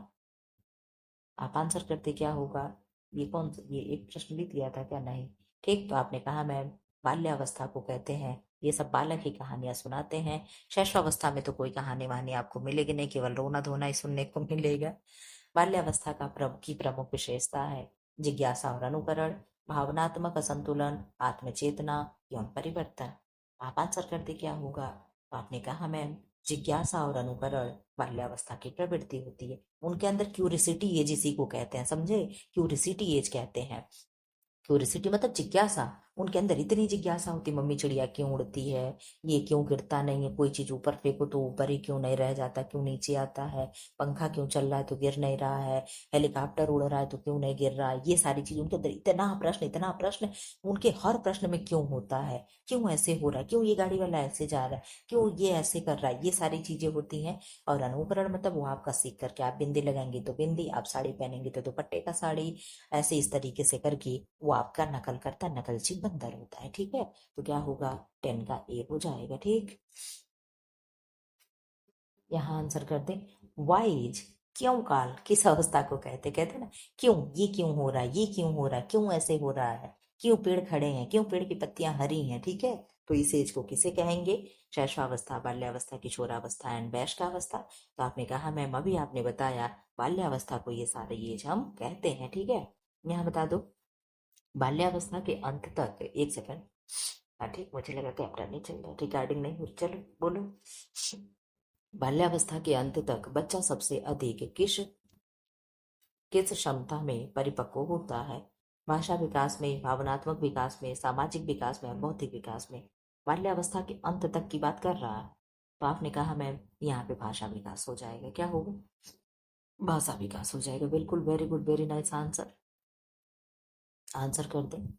[SPEAKER 1] आप आंसर करते क्या होगा। ये एक प्रश्न भी दिया था क्या, नहीं। ठीक, तो आपने कहा मैम बाल्यावस्था को कहते हैं, ये सब बालक ही कहानियां सुनाते हैं। शैशवावस्था में तो कोई कहानी वहानी आपको मिलेगी नहीं, केवल रोना धोना ही सुनने को मिलेगा। बाल्यावस्था का की प्रमुख विशेषता है जिज्ञासा और अनुकरण, भावनात्मक असंतुलन, आत्मचेतना, यौन परिवर्तन। आप आंसर करते क्या होगा। तो आपने कहा मैम जिज्ञासा और अनुकरण बाल्यावस्था की प्रवृत्ति होती है। उनके अंदर क्यूरिसिटी एज इसी को कहते हैं, समझे, क्यूरिसिटी एज कहते हैं। क्यूरिसिटी मतलब जिज्ञासा, उनके अंदर इतनी जिज्ञासा होती, मम्मी चिड़िया क्यों उड़ती है, ये क्यों गिरता नहीं है, कोई चीज ऊपर फेंको तो ऊपर ही क्यों नहीं रह जाता, क्यों नीचे आता है, पंखा क्यों चल रहा है तो गिर नहीं रहा है, हेलीकॉप्टर उड़ रहा है तो क्यों नहीं गिर रहा है। ये सारी चीज उनके अंदर इतना प्रश्न, इतना प्रश्न, उनके हर प्रश्न में क्यों होता है, क्यों ऐसे हो रहा है, क्यों ये गाड़ी वाला ऐसे जा रहा है, क्यों ये ऐसे कर रहा है, ये सारी चीजें होती हैं। और अनुकरण मतलब वो आपका सीख करके, आप बिंदी लगाएंगे तो बिंदी, आप साड़ी पहनेंगे तो दुपट्टे का साड़ी, ऐसे इस तरीके से करके वो आपका नकल करता, नकलची बंदर होता है। ठीक है, तो क्या होगा 10 का ए हो जाएगा। ठीक, यहाँ आंसर कर दे। वाइज क्यों काल किस अवस्था को कहते, कहते ना क्यों, ये क्यों हो रहा है, ये क्यों हो रहा है, क्यों ऐसे हो रहा है, क्यों पेड़ खड़े हैं, क्यों पेड़ की पत्तियां हरी हैं। ठीक है, तो इस एज को किसे कहेंगे, शैशवावस्था, बाल्यावस्था, किशोरावस्था एंड वयस्कावस्था। तो आपने कहा मैम अभी आपने बताया बाल्यावस्था को ये सारे एज हम कहते हैं। ठीक है, यहाँ बता दो बाल्यावस्था के अंत तक, एक सेकंड। हाँ ठीक, मुझे लगा कैमरा नहीं चल रहा, रिकॉर्डिंग नहीं हो रही, चलो बोलो। बाल्यावस्था के अंत तक बच्चा सबसे अधिक किस किस क्षमता में परिपक्व होता है। भाषा विकास में, भावनात्मक विकास में, सामाजिक विकास में, बौद्धिक विकास में। बाल्यावस्था के अंत तक की बात कर रहा है। तो आपने कहा मैम यहाँ पे भाषा विकास हो जाएगा, क्या होगा, भाषा विकास हो जाएगा। बिल्कुल, very good, very nice answer. Answer कर दें।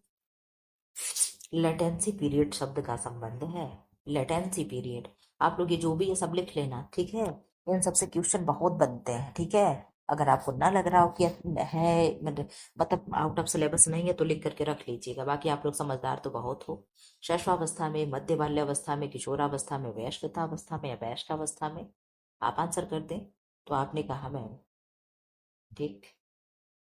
[SPEAKER 1] लेटेंसी पीरियड शब्द का संबंध है, लेटेंसी पीरियड। आप लोग ये जो भी ये सब लिख लेना, ठीक है। इन सबसे क्वेश्चन बहुत बनते हैं, ठीक है। अगर आपको ना लग रहा हो कि है मतलब आउट ऑफ सिलेबस नहीं है तो लिख करके रख लीजिएगा, बाकी आप लोग समझदार तो बहुत हो। शैशवावस्था में, मध्य बाल्यावस्था में, किशोरावस्था में, वयस्कतावस्था में या वयस्कावस्था में। आप आंसर कर दें। तो आपने कहा मैम, ठीक,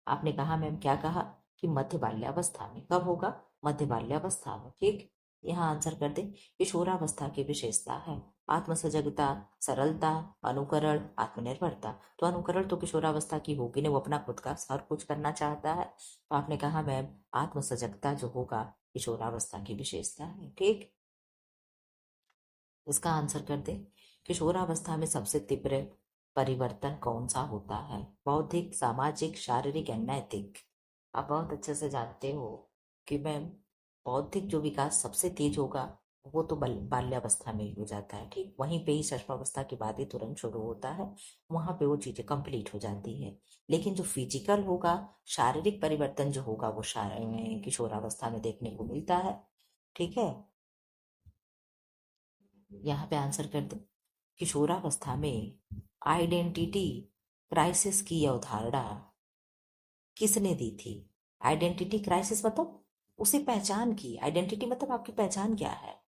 [SPEAKER 1] आपने कहा मैम क्या कहा कि मध्य बाल्यावस्था में, कब होगा, मध्य बाल्यावस्था में। ठीक, यहाँ आंसर कर दे। किशोरावस्था की विशेषता है आत्मसजगता, सरलता, अनुकरण, आत्मनिर्भरता। तो अनुकरण तो किशोरावस्था की होगी ना, वो अपना खुद का हर कुछ करना चाहता है। तो आपने कहा मैम आत्मसजगता जो होगा किशोरावस्था की विशेषता है। ठीक, इसका आंसर कर दे। किशोरावस्था में सबसे तीव्र परिवर्तन कौन सा होता है, बौद्धिक, सामाजिक, शारीरिक या नैतिक। आप बहुत अच्छे से जानते हो कि मैम बौद्धिक जो विकास सबसे तेज होगा वो तो बाल्यावस्था में ही हो जाता है, ठीक वहीं पे ही शैशवावस्था के बाद ही तुरंत शुरू होता है, वहां पे वो चीजें कंप्लीट हो जाती है। लेकिन जो फिजिकल होगा, शारीरिक परिवर्तन जो होगा वो किशोरावस्था में देखने को मिलता है। ठीक है, यहाँ पे आंसर कर दे। किशोरावस्था में आइडेंटिटी क्राइसिस की अवधारणा किसने दी थी? आइडेंटिटी क्राइसिस मतलब उसे पहचान की, आइडेंटिटी मतलब आपकी पहचान क्या है।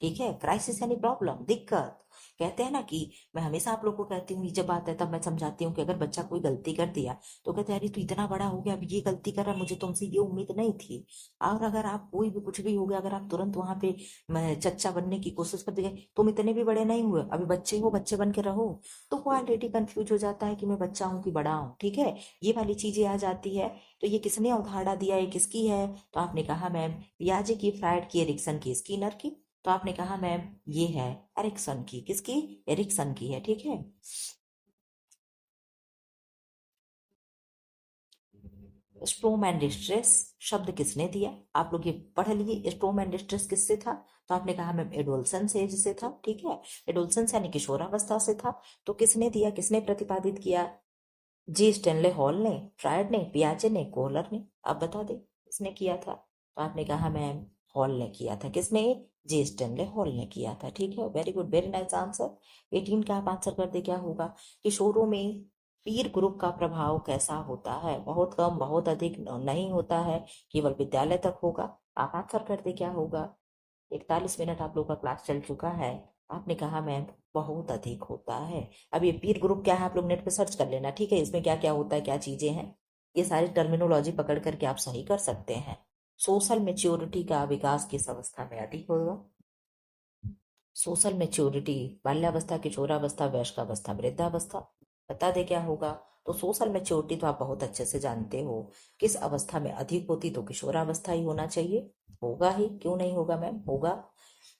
[SPEAKER 1] ठीक है, क्राइसिस यानी प्रॉब्लम, दिक्कत। कहते हैं ना कि मैं हमेशा आप लोग को कहती हूँ, जब आता है तब मैं समझाती हूँ कि अगर बच्चा कोई गलती कर दिया तो कहते हैं अरे तू इतना बड़ा हो गया अब ये गलती कर रहा है, मुझे तुमसे ये उम्मीद नहीं थी। और अगर आप कोई भी कुछ भी हो गया, अगर आप तुरंत वहां पे चच्चा बनने की कोशिश कर दिए, तुम इतने भी बड़े नहीं हुए, अभी बच्चे हो, बच्चे बन के रहो, तो वो ऑलरेडी कंफ्यूज हो जाता है कि मैं बच्चा हूँ कि बड़ा हूँ। ठीक है, ये वाली चीजें आ जाती है। तो ये किसने अवधारणा दिया, ये किसकी है? तो आपने कहा मैम पियाजे की, फ्रायड की, एरिक्सन की, स्किनर की। तो आपने कहा मैम ये है एरिक्सन की, किसकी? एरिक्सन की है। ठीक है, स्ट्रोम एंड डिस्ट्रेस शब्द किसने दिया? आप लोग ये पढ़ लिए, स्ट्रोम एंड डिस्ट्रेस किससे था? तो आपने कहा मैम एडोलसेंस एज से था। ठीक है, एडोलसेंस यानी किशोरावस्था से था। तो किसने दिया, किसने प्रतिपादित किया? जी स्टेनले हॉल ने, फ्रायड ने, पियाजे ने, कोहलर ने? आप बता दे किसने किया था? तो आपने कहा मैम हॉल ने किया था। किसने? जी स्टेनले हॉल ने किया था। ठीक है, very good, very nice answer. 18 का आप आंसर कर दे, क्या होगा? किशोरों में पीर ग्रुप का प्रभाव कैसा होता है? बहुत कम, बहुत अधिक नहीं होता है, केवल विद्यालय तक होगा। आप आंसर कर दे, क्या होगा? 41 मिनट आप लोग का क्लास चल चुका है। आपने कहा मैम बहुत अधिक होता है। अब ये पीर ग्रुप क्या है आप लोग नेट पे सर्च कर लेना, ठीक है, इसमें क्या क्या होता है, क्या चीजें हैं, ये सारी टर्मिनोलॉजी पकड़ करके आप सही कर सकते हैं। सोशल मेच्योरिटी का विकास किस अवस्था में अधिक होगा? सोशल मेच्योरिटी बाल्यावस्था, किशोरावस्था, वयस्कावस्था, वृद्धावस्था? बता दे क्या होगा? तो सोशल मेच्योरिटी तो आप बहुत अच्छे से जानते हो, किस अवस्था में अधिक होती, तो किशोरावस्था ही होना चाहिए। होगा ही, क्यों नहीं होगा मैम, होगा।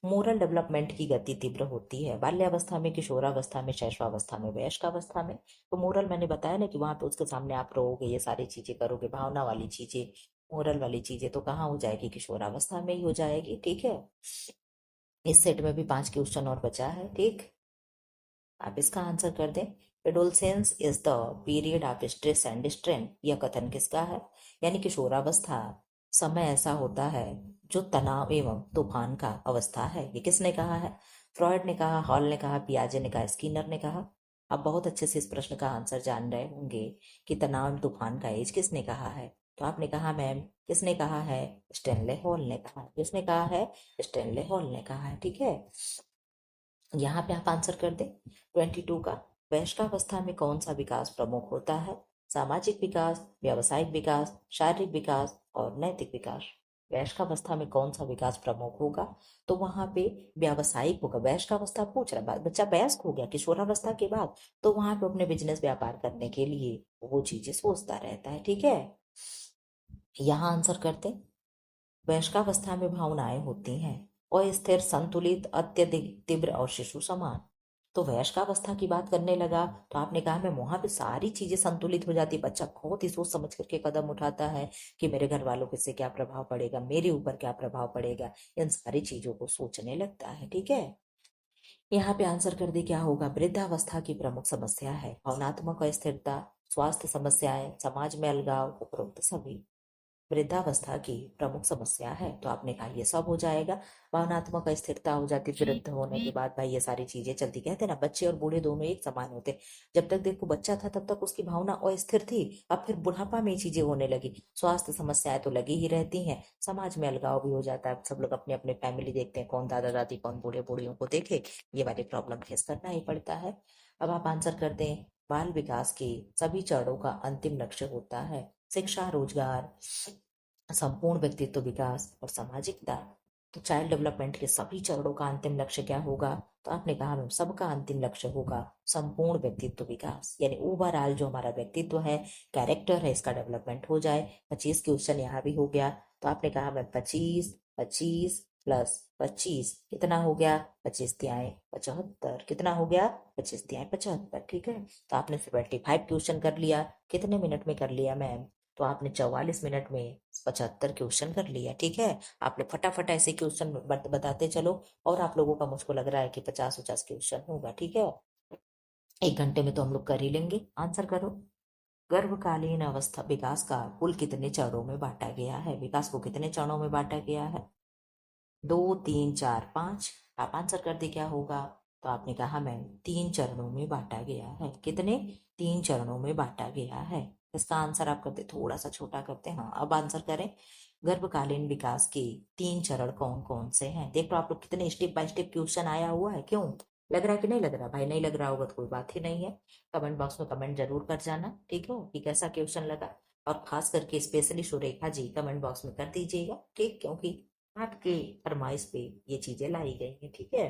[SPEAKER 1] मोरल डेवलपमेंट की गति तीव्र होती है बाल्यावस्था में, किशोरावस्था में, शैशवावस्था में, वयस्कावस्था में। तो मोरल मैंने बताया ना कि वहां पे उसके सामने आप रहोगे, ये सारी चीजें करोगे, भावना वाली चीजें, मोरल वाली चीजें, तो कहाँ हो जाएगी? किशोरावस्था में ही हो जाएगी। ठीक है, इस सेट में भी 5 क्वेश्चन और बचा है। ठीक, आप इसका आंसर कर दें। Adolescence is the period of stress and strain, यह कथन किसका है? यानी किशोरावस्था समय ऐसा होता है जो तनाव एवं तूफान का अवस्था है, ये किसने कहा है? फ्रॉयड ने कहा, हॉल ने कहा, पियाजे ने कहा, स्किनर ने कहा? आप बहुत अच्छे से इस प्रश्न का आंसर जान रहे होंगे कि तनाव एवं तूफान का एज किसने कहा है। तो आपने कहा मैम किसने कहा है? स्टेनले हॉल ने कहा। किसने कहा है? स्टेनले हॉल ने कहा है। ठीक है, यहाँ पे आप आंसर कर दें। 22 का, वयस्कावस्था में कौन सा विकास प्रमुख होता है? सामाजिक विकास, व्यावसायिक विकास, शारीरिक विकास और नैतिक विकास? वयस्कावस्था में कौन सा विकास प्रमुख होगा? तो वहां पे व्यावसायिक होगा। वयस्कावस्था पूछ रहा है, बच्चा वयस्क हो गया किशोरावस्था के बाद, तो वहां पे अपने बिजनेस व्यापार करने के लिए वो चीजें सोचता रहता है। ठीक है, यहाँ आंसर करते। वयस्कावस्था में भावनाएं होती हैं अस्थिर, संतुलित, अत्यधिक तीव्र और शिशु समान। तो वयस्कावस्था की बात करने लगा तो आपने कहा मैं वहां पे सारी चीजें संतुलित हो जाती, बच्चा बहुत ही सोच समझ करके कदम उठाता है कि मेरे घर वालों पे से क्या प्रभाव पड़ेगा, मेरे ऊपर क्या प्रभाव पड़ेगा, इन सारी चीजों को सोचने लगता है। ठीक है, यहाँ पे आंसर कर दे, क्या होगा? वृद्धावस्था की प्रमुख समस्या है भावनात्मक अस्थिरता, स्वास्थ्य समस्याएं, समाज में अलगाव, उपरोक्त सभी। वृद्धावस्था की प्रमुख समस्या है, तो आपने कहा ये सब हो जाएगा। भावनात्मक अस्थिरता हो जाती वृद्ध होने के बाद, भाई ये सारी चीजें चलती। कहते हैं ना बच्चे और बूढ़े दोनों एक समान होते। जब तक देखो बच्चा था तब तक उसकी भावना अस्थिर थी, अब फिर बुढ़ापा में ये चीजें होने लगी, स्वास्थ्य समस्याएं तो लगी ही रहती हैं, समाज में अलगाव भी हो जाता है, सब लोग अपने अपने फैमिली देखते हैं, कौन दादा दादी, कौन बूढ़े बूढ़ियों को देखे, ये वाले प्रॉब्लम फेस करना ही पड़ता है। अब आप आंसर कर दें। बाल विकास के सभी चरणों का अंतिम लक्ष्य होता है शिक्षा, रोजगार, संपूर्ण व्यक्तित्व विकास और सामाजिकता। तो चाइल्ड डेवलपमेंट के सभी चरणों का अंतिम लक्ष्य क्या होगा? तो आपने कहा मैम सबका अंतिम लक्ष्य होगा संपूर्ण व्यक्तित्व विकास, यानी ओवरऑल जो हमारा व्यक्तित्व है, कैरेक्टर है, इसका डेवलपमेंट हो जाए। 25 क्वेश्चन यहाँ भी हो गया। तो आपने कहा मैम 25, 25 प्लस 25 कितना हो गया? 25 तिहाई 75। कितना हो गया? 25 तिहाई 75। ठीक है, तो आपने 75 क्वेश्चन कर लिया। कितने मिनट में कर लिया मैम? तो आपने 44 मिनट में 75 क्वेश्चन कर लिया। ठीक है, आप लोग फटाफट ऐसे क्वेश्चन बताते चलो, और आप लोगों का मुझको लग रहा है कि 50-50 क्वेश्चन होगा। ठीक है, 1 घंटे में तो हम लोग कर ही लेंगे। आंसर करो। गर्भकालीन अवस्था विकास का कुल कितने चरणों में बांटा गया है? विकास को कितने चरणों में बांटा गया है? 2, 3, 4, 5। आप आंसर कर दे क्या होगा? तो आपने कहा मैम 3 चरणों में बांटा गया है। कितने? 3 चरणों में बांटा गया है। इसका आंसर आप करते, थोड़ा सा छोटा करते हैं। हाँ, अब आंसर करें। गर्भकालीन विकास के 3 चरण कौन कौन से हैं? देखो आप लोग कितने स्टेप बाय स्टेप क्वेश्चन आया हुआ है। क्यों लग रहा है कि नहीं लग रहा? भाई नहीं लग रहा होगा तो कोई बात ही नहीं है। कमेंट बॉक्स में कमेंट जरूर कर जाना, ठीक है, कि कैसा क्वेश्चन लगा। और खास करके specially Surekha ji comment box में कर दीजिएगा, ठीक, क्योंकि आपके फरमाइश पे ये चीजें लाई गई हैं। ठीक है,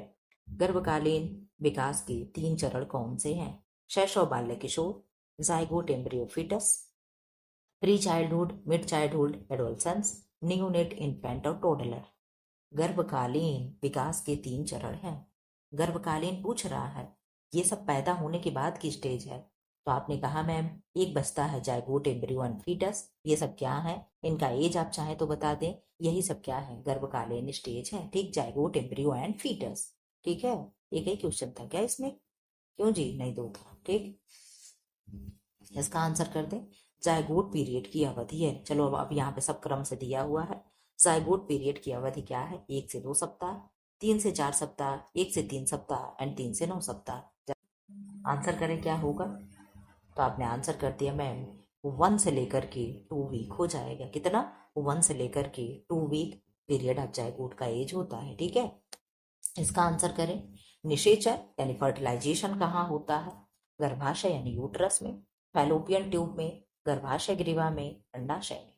[SPEAKER 1] गर्भकालीन विकास के 3 चरण कौन से हैं? शैशव बाल्य किशोर, zygote embryo foetus, pre childhood, mid childhood, adolescence, neonate, infant और टोडलर। गर्भकालीन विकास के 3 चरण हैं। गर्भकालीन पूछ रहा है, ये सब पैदा होने के बाद की स्टेज है। तो आपने कहा मैम एक बचता है जाइगोट एम्ब्रियो एंड फीटस। ये सब क्या है? इनका एज आप चाहें तो बता दें। यही सब क्या है? गर्भकालीन स्टेज है। ठीक, जाइगोट एम्ब्रियो एंड फीटस। ठीक है, एक ही क्वेश्चन था क्या इसमें? क्यों जी, नहीं दो था। ठीक, इसका आंसर कर दें। जाइगोट पीरियड की अवधि है, चलो अब यहाँ पे सब क्रम से दिया हुआ है। जाइगोट पीरियड की अवधि क्या है? 1 से 2 सप्ताह, 3 से 4 सप्ताह, 1 से 3 सप्ताह एंड 3 से 9 सप्ताह। आंसर करें क्या होगा? तो आपने आंसर कर दिया मैम 1 से लेकर के 2 वीक हो जाएगा। कितना? 1 से लेकर के 2 वीक पीरियड ऑफ जाइगोट का एज होता है। ठीक है, इसका आंसर करें। निषेचन यानी फर्टिलाइजेशन कहाँ होता है? गर्भाशय यानी यूट्रस में, फैलोपियन ट्यूब में, गर्भाशय ग्रीवा में, अंडाशय में।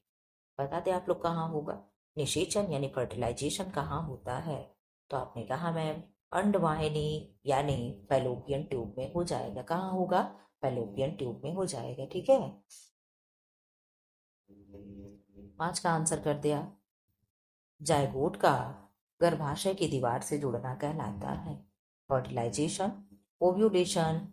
[SPEAKER 1] बता दें आप लोग कहाँ होगा? निषेचन यानी फर्टिलाइजेशन कहाँ होता है? तो आपने कहा मैम अंडवाहिनी यानी फैलोपियन ट्यूब में हो जाएगा। कहाँ होगा? फैलोपियन ट्यूब में हो जाएगा। ठीक है, 5 का आंसर कर दिया। जायगोट का गर्भाशय की दीवार से जुड़ना कहलाता है फर्टिलाइजेशन, ओव्यूलेशन,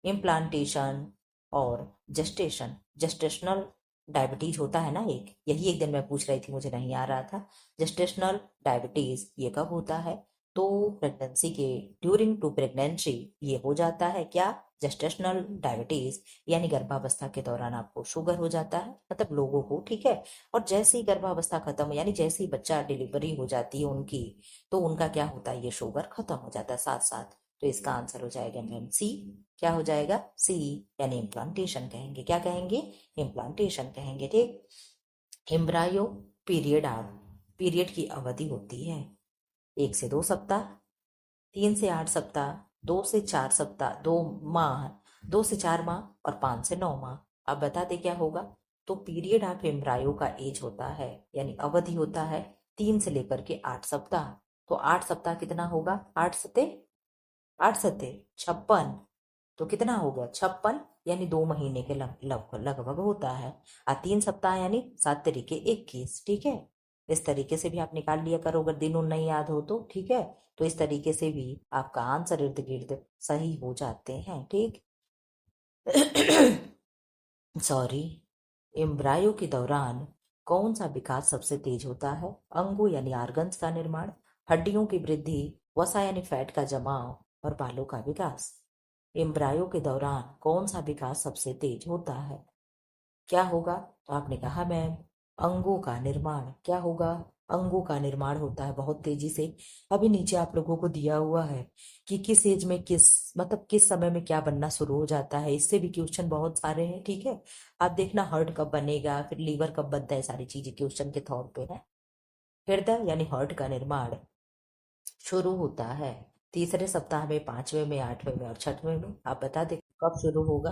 [SPEAKER 1] इम्प्लांटेशन और जेस्टेशन। जेस्टेशनल डायबिटीज होता है ना एक, यही एक दिन मैं पूछ रही थी, मुझे नहीं आ रहा था। जेस्टेशनल डायबिटीज ये कब होता है? तो प्रेगनेंसी के ड्यूरिंग टू प्रेगनेंसी ये हो जाता है। क्या? जेस्टेशनल डायबिटीज यानी गर्भावस्था के दौरान आपको शुगर हो जाता है, मतलब लोगों को। ठीक है, और जैसे ही गर्भावस्था खत्म यानी जैसे ही बच्चा डिलीवरी हो जाती है उनकी, तो उनका क्या होता है? ये शुगर खत्म हो जाता है साथ साथ। तो इसका आंसर हो जाएगा मैम सी। क्या हो जाएगा? सी, यानी इम्प्लांटेशन कहेंगे। क्या कहेंगे? इम्प्लांटेशन कहेंगे। ठीक, एम्ब्रायो पीरियड आप पीरियड की अवधि होती है 1 से 2 सप्ताह, 3 से 8 सप्ताह, 2 से 4 सप्ताह, 2 माह, 2 से 4 माह और 5 से 9 माह। अब बता दे क्या होगा? तो पीरियड ऑफ एम्ब्रायो का एज होता है यानी अवधि होता है 3 से लेकर के 8 सप्ताह। तो 8 सप्ताह कितना होगा? 8 सते 56। तो कितना हो गया? 56, यानी 2 महीने के लगभग होता है। और 3 सप्ताह यानी 7 तरीके 21। ठीक है, इस तरीके से भी आप निकाल लिया करो अगर दिन उन नहीं याद हो तो। ठीक है, तो इस तरीके से भी आपका आंसर इर्द गिर्द सही हो जाते हैं। ठीक सॉरी, एम्ब्रायो के दौरान कौन सा विकास सबसे तेज होता है? अंगों यानी आर्गन्स का निर्माण, हड्डियों की वृद्धि, वसा यानी फैट का जमाव और बालों का विकास। एम्ब्रायो के दौरान कौन सा विकास सबसे तेज होता है? क्या होगा? तो आपने कहा मैम अंगों का निर्माण। क्या होगा? अंगों का निर्माण होता है बहुत तेजी से। अभी नीचे आप लोगों को दिया हुआ है कि किस एज में किस, मतलब किस समय में क्या बनना शुरू हो जाता है। इससे भी क्वेश्चन बहुत सारे हैं। ठीक है, आप देखना हार्ट कब बनेगा, फिर लीवर कब बनता है, सारी चीजें क्वेश्चन के तौर पे है। हृदय यानी हार्ट का निर्माण शुरू होता है 3 सप्ताह में, 5वें में, 8वें में और 6वें में। आप बता दें कब शुरू होगा?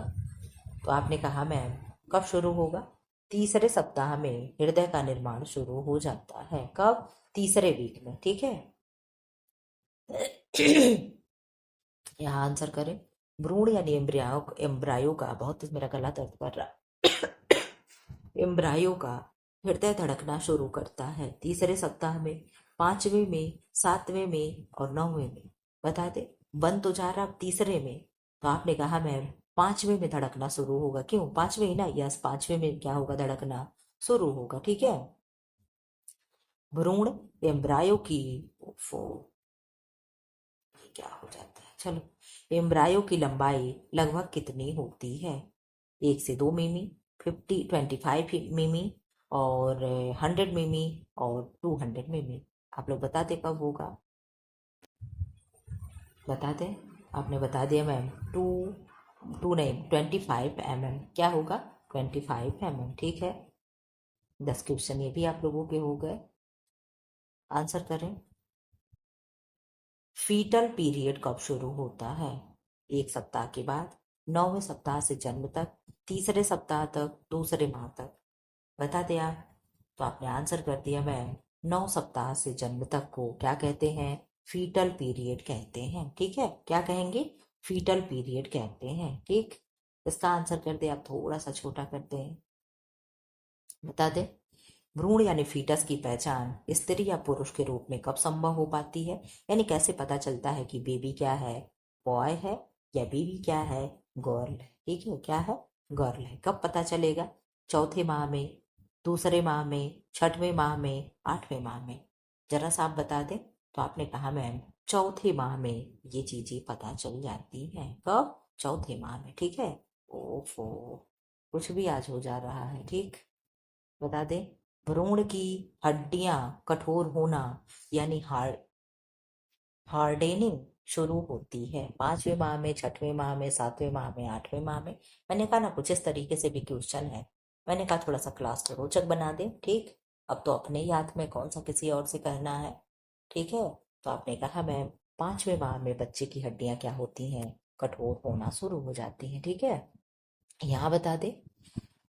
[SPEAKER 1] तो आपने कहा मैम कब शुरू होगा? 3 सप्ताह में हृदय का निर्माण शुरू हो जाता है। कब? 3वीक में। ठीक है, यहाँ आंसर करें। भ्रूण यानी एम्ब्रायो का, बहुत मेरा गला दर्द कर रहा। एम्ब्रायो का हृदय धड़कना शुरू करता है 3 सप्ताह में, 5वें में, 7वें में और 9वें में। बता दे, बन तो जा रहा 3 में। तो आपने कहा मैम 5वें में धड़कना शुरू होगा। क्यों? 5वें ही ना, यस 5वें में क्या होगा? धड़कना शुरू होगा। ठीक है। भ्रूण एम्ब्रायो की ओफो, ये क्या हो जाता है? चलो, एम्ब्रायो की लंबाई लगभग कितनी होती है? 1 से 2 मिमी, 25 मिमी, और 100 मिमी, और 200 मिमी। आप लोग बता दे कब होगा? बता दें? आपने बता दिया मैम। टू टू नहीं, 25 mm। क्या होगा? 25 mm। ठीक है। 10 क्वेश्चन ये भी आप लोगों के हो गए। आंसर करें। फीटल पीरियड कब शुरू होता है? 1 सप्ताह के बाद, 9वें सप्ताह से जन्म तक, तीसरे सप्ताह तक, दूसरे माह तक। बता दें आप। तो आपने आंसर कर दिया मैम। 9 सप्ताह से जन्म तक को क्या कहते हैं? फीटल पीरियड कहते हैं। ठीक है, क्या कहेंगे? फीटल पीरियड कहते हैं। ठीक। इसका आंसर कर दे आप, थोड़ा सा छोटा करते हैं। बता दे। भ्रूण यानी फीटस की पहचान स्त्री या पुरुष के रूप में कब संभव हो पाती है? यानी कैसे पता चलता है कि बेबी क्या है? बॉय है, या बेबी क्या है? गर्ल है। ठीक है, क्या है? गर्ल है। कब पता चलेगा? चौथे माह में, दूसरे माह में, छठवें माह में, 8वें माह में? जरा सा आप बता दें। तो आपने कहा मैम चौथे माह में ये चीजें पता चल जाती हैं। कब? चौथे माह में। ठीक है। ओफो, कुछ भी आज हो जा रहा है। ठीक। बता दे। भ्रूण की हड्डियां कठोर होना यानी हार्डेनिंग शुरू होती है 5वें माह में, 6वें माह में, 7वें माह में, 8वें माह में? मैंने कहा ना कुछ इस तरीके से भी क्वेश्चन है। मैंने कहा थोड़ा सा क्लास को रोचक बना दे। ठीक। अब तो अपने ही हाथ में, कौन सा किसी और से कहना है। ठीक है। तो आपने कहा मैम 5वें माह में बच्चे की हड्डियां क्या होती हैं? कठोर होना शुरू हो जाती हैं। ठीक है। यहाँ बता दे।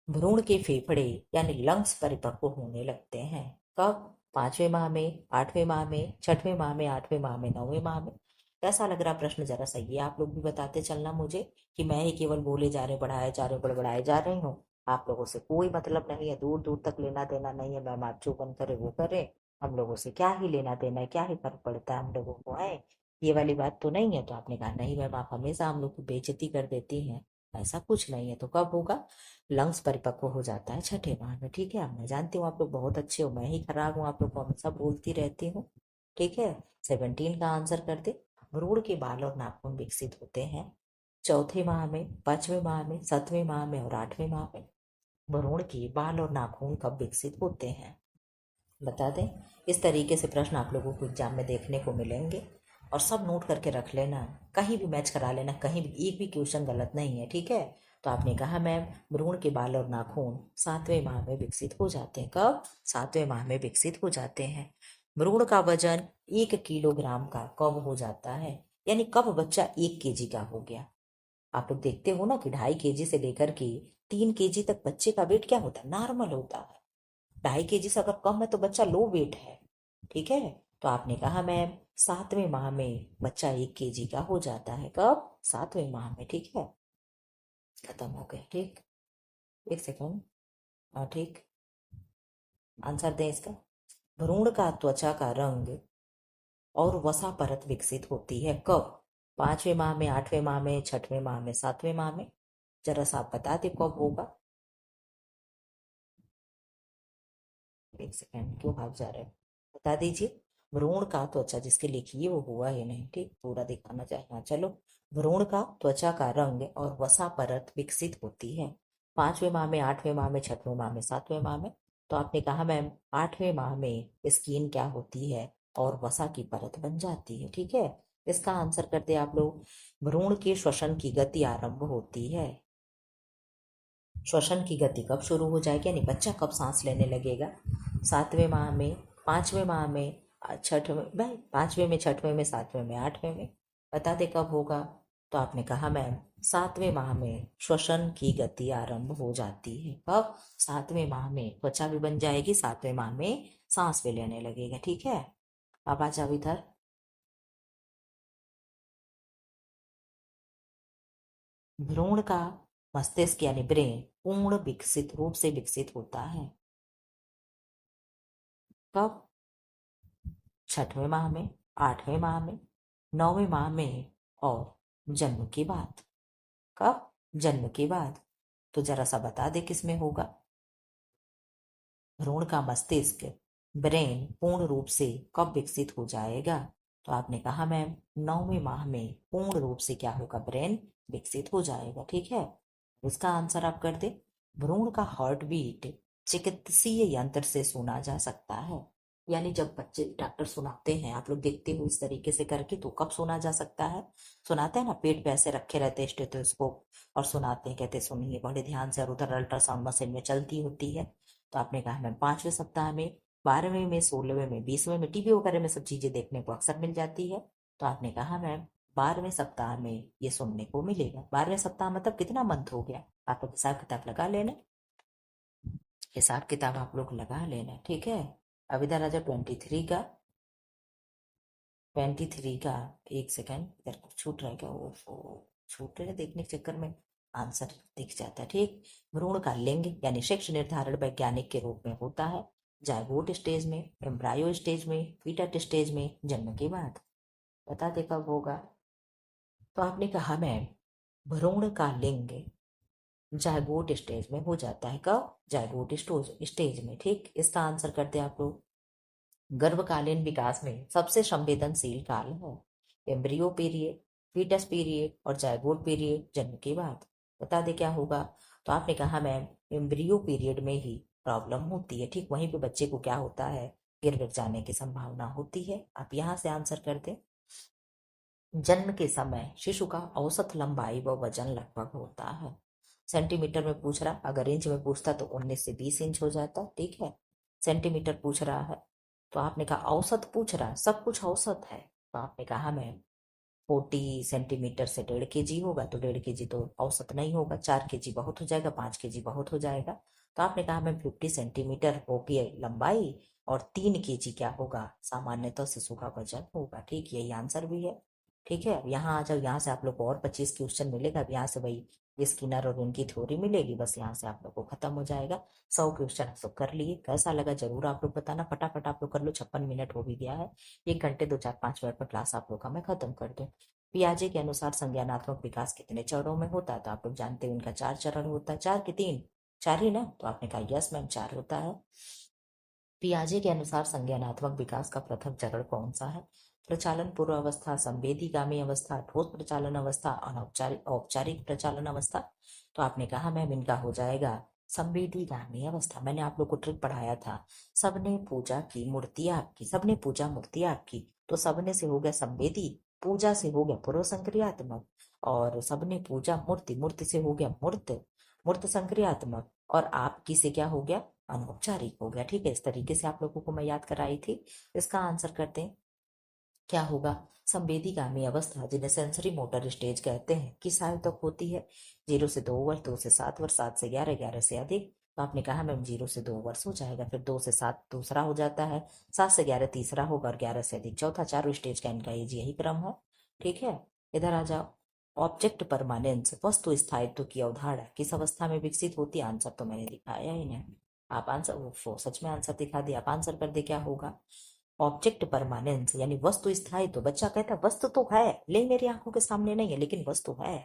[SPEAKER 1] भ्रूण के फेफड़े यानी लंग्स परिपक्व होने लगते हैं कब? 5वें माह में, 8वें माह में, 6वें माह में, 8वें माह में, 9वें माह में? कैसा लग रहा प्रश्न? जरा सही है, आप लोग भी बताते चलना मुझे कि मैं ही केवल बोले जा रहे, बढ़ाए जा रहे, बड़बड़ाए जा रही हूँ। आप लोगों से कोई मतलब नहीं है, दूर दूर तक लेना देना नहीं है। मैम आप जो बन करे वो करे, हम लोगों से क्या ही लेना देना है, क्या ही फर्क पड़ता है हम लोगों को है। ये वाली बात तो नहीं है। तो आपने कहा नहीं मैम, आप हमेशा हम लोग की बेइज्जती कर देती हैं। ऐसा कुछ नहीं है। तो कब होगा? लंग्स परिपक्व हो जाता है 6ठे माह में। ठीक है। अब मैं जानती हूँ आप लोग बहुत अच्छे हो, मैं ही खराब हूँ, आप लोग को हमेशा बोलती रहती हूँ। ठीक है। 17 का आंसर कर दे। भ्रूण के बाल और नाखून विकसित होते हैं चौथे माह में, 5वें माह में, 7वें माह में, और 8वें माह में? भ्रूण के बाल और नाखून कब विकसित होते हैं? बता दें। इस तरीके से प्रश्न आप लोगों को एग्जाम में देखने को मिलेंगे, और सब नोट करके रख लेना। कहीं भी मैच करा लेना, कहीं भी एक भी क्वेश्चन गलत नहीं है। ठीक है। तो आपने कहा मैम भ्रूण के बाल और नाखून 7वें माह में विकसित हो जाते हैं। कब? 7वें माह में विकसित हो जाते हैं। भ्रूण का वजन 1 किलोग्राम का कब हो जाता है? यानी कब बच्चा 1 केजी का हो गया? आप लोग देखते हो ना कि 2.5 केजी से लेकर के 3 केजी तक बच्चे का वेट क्या होता है? नॉर्मल होता है। 2.5 केजी से अगर कम है तो बच्चा लो वेट है। ठीक है। तो आपने कहा मैम 7वें माह में बच्चा 1 केजी का हो जाता है। कब? 7वें माह में। ठीक है। खत्म हो गया। ठीक। 1 सेकंड। हाँ ठीक। आंसर दें इसका। भ्रूण का त्वचा का रंग और वसा परत विकसित होती है कब? 5वें माह में, 8वें माह में, 6वें माह में, 7वें माह में? जरा सा आप बता दे कब होगा। 1 सेकंड, क्यों भाग जा रहे हो? बता दीजिए। भ्रूण का त्वचा, जिसके लिखिए वो हुआ ही नहीं। ठीक, पूरा दिखाना चाहिए। हाँ चलो। भ्रूण का त्वचा का रंग और वसा परत विकसित होती है 5वें माह में, 8वें माह में, 6वें माह में, 7वें माह में? तो आपने कहा मैम 8वें माह में स्किन क्या होती है? और वसा की परत बन जाती है। ठीक है। इसका आंसर करते आप लोग। भ्रूण के श्वसन की गति आरंभ होती है। श्वसन की गति कब शुरू हो जाएगी, यानी बच्चा कब सांस लेने लगेगा? 7वें माह में, 5वें माह में, छठवें भाई, 5वें में, 6वें में, 7वें में, 8वें में? बता दे कब होगा। तो आपने कहा मैम 7वें माह में श्वसन की गति आरंभ हो जाती है। कब? 7वें माह में त्वचा भी बन जाएगी, 7वें माह में सांस भी लेने लगेगा। ठीक है। अब आ जाओ इधर। भ्रूण का मस्तिष्क यानी ब्रेन पूर्ण विकसित रूप से विकसित होता है कब? 6वें माह में, 8वें माह में, 9वें माह में, और जन्म के बाद? कब? जन्म के बाद। तो जरा सा बता दे किसमें होगा। भ्रूण का मस्तिष्क, ब्रेन पूर्ण रूप से कब विकसित हो जाएगा। तो आपने कहा मैम 9वें माह में पूर्ण रूप से क्या होगा, ब्रेन विकसित हो जाएगा। ठीक है, इसका आंसर आप कर दे। भ्रूण का हार्ट बीट चिकित्सीय यंत्र से सुना जा सकता है। यानी जब बच्चे डॉक्टर सुनाते हैं, आप लोग देखते हो इस तरीके से करके, तो कब सुना जा सकता है। सुनाते हैं ना, पेट पे ऐसे रखे रहते हैं स्टेथोस्कोप और सुनाते हैं, कहते सुनिए बड़े ध्यान से, और उधर अल्ट्रासाउंड मशीन में चलती होती है। तो आपने कहा मैम 5वें सप्ताह में, 12वें में, 16वें में, 20वें में, टीवी वगैरह में सब चीजें देखने को अक्सर मिल जाती है। तो आपने कहा मैम 12वें सप्ताह में ये सुनने को मिलेगा। 12वें सप्ताह मतलब कितना मंथ हो गया, आप लोग हिसाब किताब लगा लेना। हिसाब किताब आप लोग लगा लेना, ठीक है। अब इधर आ जाओ 23 का। 23 का, एक सेकेंड, इधर कुछ छूट रहा है क्या, वो छूट रहे देखने के चक्कर में आंसर दिख जाता है। ठीक, भ्रूण का लिंग यानी सेक्स निर्धारण वैज्ञानिक के रूप में होता है जायगोट स्टेज में, एम्ब्रायो स्टेज में, फीटस स्टेज में, जन्म के बाद। बता दे कब होगा। तो आपने कहा मैम भ्रूण का लिंग जायगोट स्टेज में हो जाता है। कब, जायगोट स्टेज में। ठीक, इसका आंसर करते हैं आप लोग। गर्भकालीन विकास में सबसे संवेदनशील काल है एम्ब्रियो पीरियड, फीटस पीरियड और जायगोट पीरियड, जन्म के बाद। बता दे क्या होगा। तो आपने कहा मैम एम्ब्रियो पीरियड में ही प्रॉब्लम होती है। ठीक, वहीं पे बच्चे को क्या होता है, गिर गिर जाने की संभावना होती है। आप यहाँ से आंसर कर दे। जन्म के समय शिशु का औसत लंबाई व वजन लगभग होता है। सेंटीमीटर में पूछ रहा, अगर इंच में पूछता तो 19 से 20 इंच हो जाता। ठीक है, सेंटीमीटर पूछ रहा है। तो आपने कहा औसत पूछ रहा है, सब कुछ औसत है। तो आपने कहा मैं 40 सेंटीमीटर से 1.5 kg होगा, तो 1.5 kg तो औसत नहीं होगा, 4 kg बहुत हो जाएगा, 5 kg बहुत हो जाएगा। तो आपने कहा मैं 50 सेंटीमीटर होगी लंबाई और 3 kg क्या होगा, सामान्यतः शिशु का वजन होगा। ठीक, यही आंसर भी है। ठीक है, अब यहाँ आ जाओ, यहाँ से आप लोग को और 25 क्वेश्चन मिलेगा। अब यहाँ से वही स्किनर और उनकी थ्योरी मिलेगी, बस यहाँ से आप लोग को खत्म हो जाएगा। 100 क्वेश्चन आप लोग कर लिए, कैसा लगा जरूर आप लोग बताना। फटाफट आप लोग कर लो, 56 मिनट हो भी गया है। 1 घंटे 2 4 5 मिनट में क्लास आप लोग का मैं खत्म कर दूं। पियाजे के अनुसार संज्ञानात्मक विकास कितने चरणों में होता है, तो आप लोग जानते हैं उनका 4 चरण होता है। 4 कि 3, 4 ही ना। तो आपने कहा यस मैम 4 होता है। पियाजे के अनुसार संज्ञानात्मक विकास का प्रथम चरण कौन सा है। प्रचालन पूर्व अवस्था, संवेदीगामी अवस्था, ठोस प्रचालन अवस्था, अनौपचारिक औपचारिक प्रचालन अवस्था। तो आपने कहा मैम इनका हो जाएगा संवेदीगामी अवस्था। मैंने आप लोग को ट्रिक पढ़ाया था, सबने पूजा की मूर्ति आपकी, सबने पूजा मूर्ति आपकी, तो सबने से हो गया संवेदी, पूजा से हो गया पूर्व संक्रियात्मक, और सबने पूजा मूर्ति, मूर्ति से हो गया मूर्त, मूर्त संक्रियात्मक, और आपकी से क्या हो गया, अनौपचारिक हो गया। ठीक है, इस तरीके से आप लोगों को मैं याद कराई थी। इसका आंसर करते हैं, क्या होगा। संवेदीगामी अवस्था जिन्हें सेंसरी मोटर स्टेज कहते हैं किस आयु तक होती है। 0 से 2 वर्ष, 2 से 7 वर्ष, 7 से 11, 11 से अधिक। तो आपने कहा मैम 0 से 2 वर्ष हो जाएगा, फिर 2 से 7 दूसरा हो जाता है, 7 से 11 तीसरा होगा, और 11 से अधिक चौथा। चारों स्टेज का इनका एज यही क्रम है। ठीक है, इधर आ जाओ। ऑब्जेक्ट परमानेंस वस्तु स्थायित्व की अवधारणा किस अवस्था में विकसित होती है। आंसर तो मैंने दिखाया ही नहीं। आप आंसर, वो सच में आंसर दिखा दिया। आप आंसर कर दे क्या होगा। ऑब्जेक्ट परमानेंस यानी वस्तु स्थायित्व। बच्चा कहता है वस्तु तो है ले मेरी आंखों के सामने नहीं है, लेकिन वस्तु है।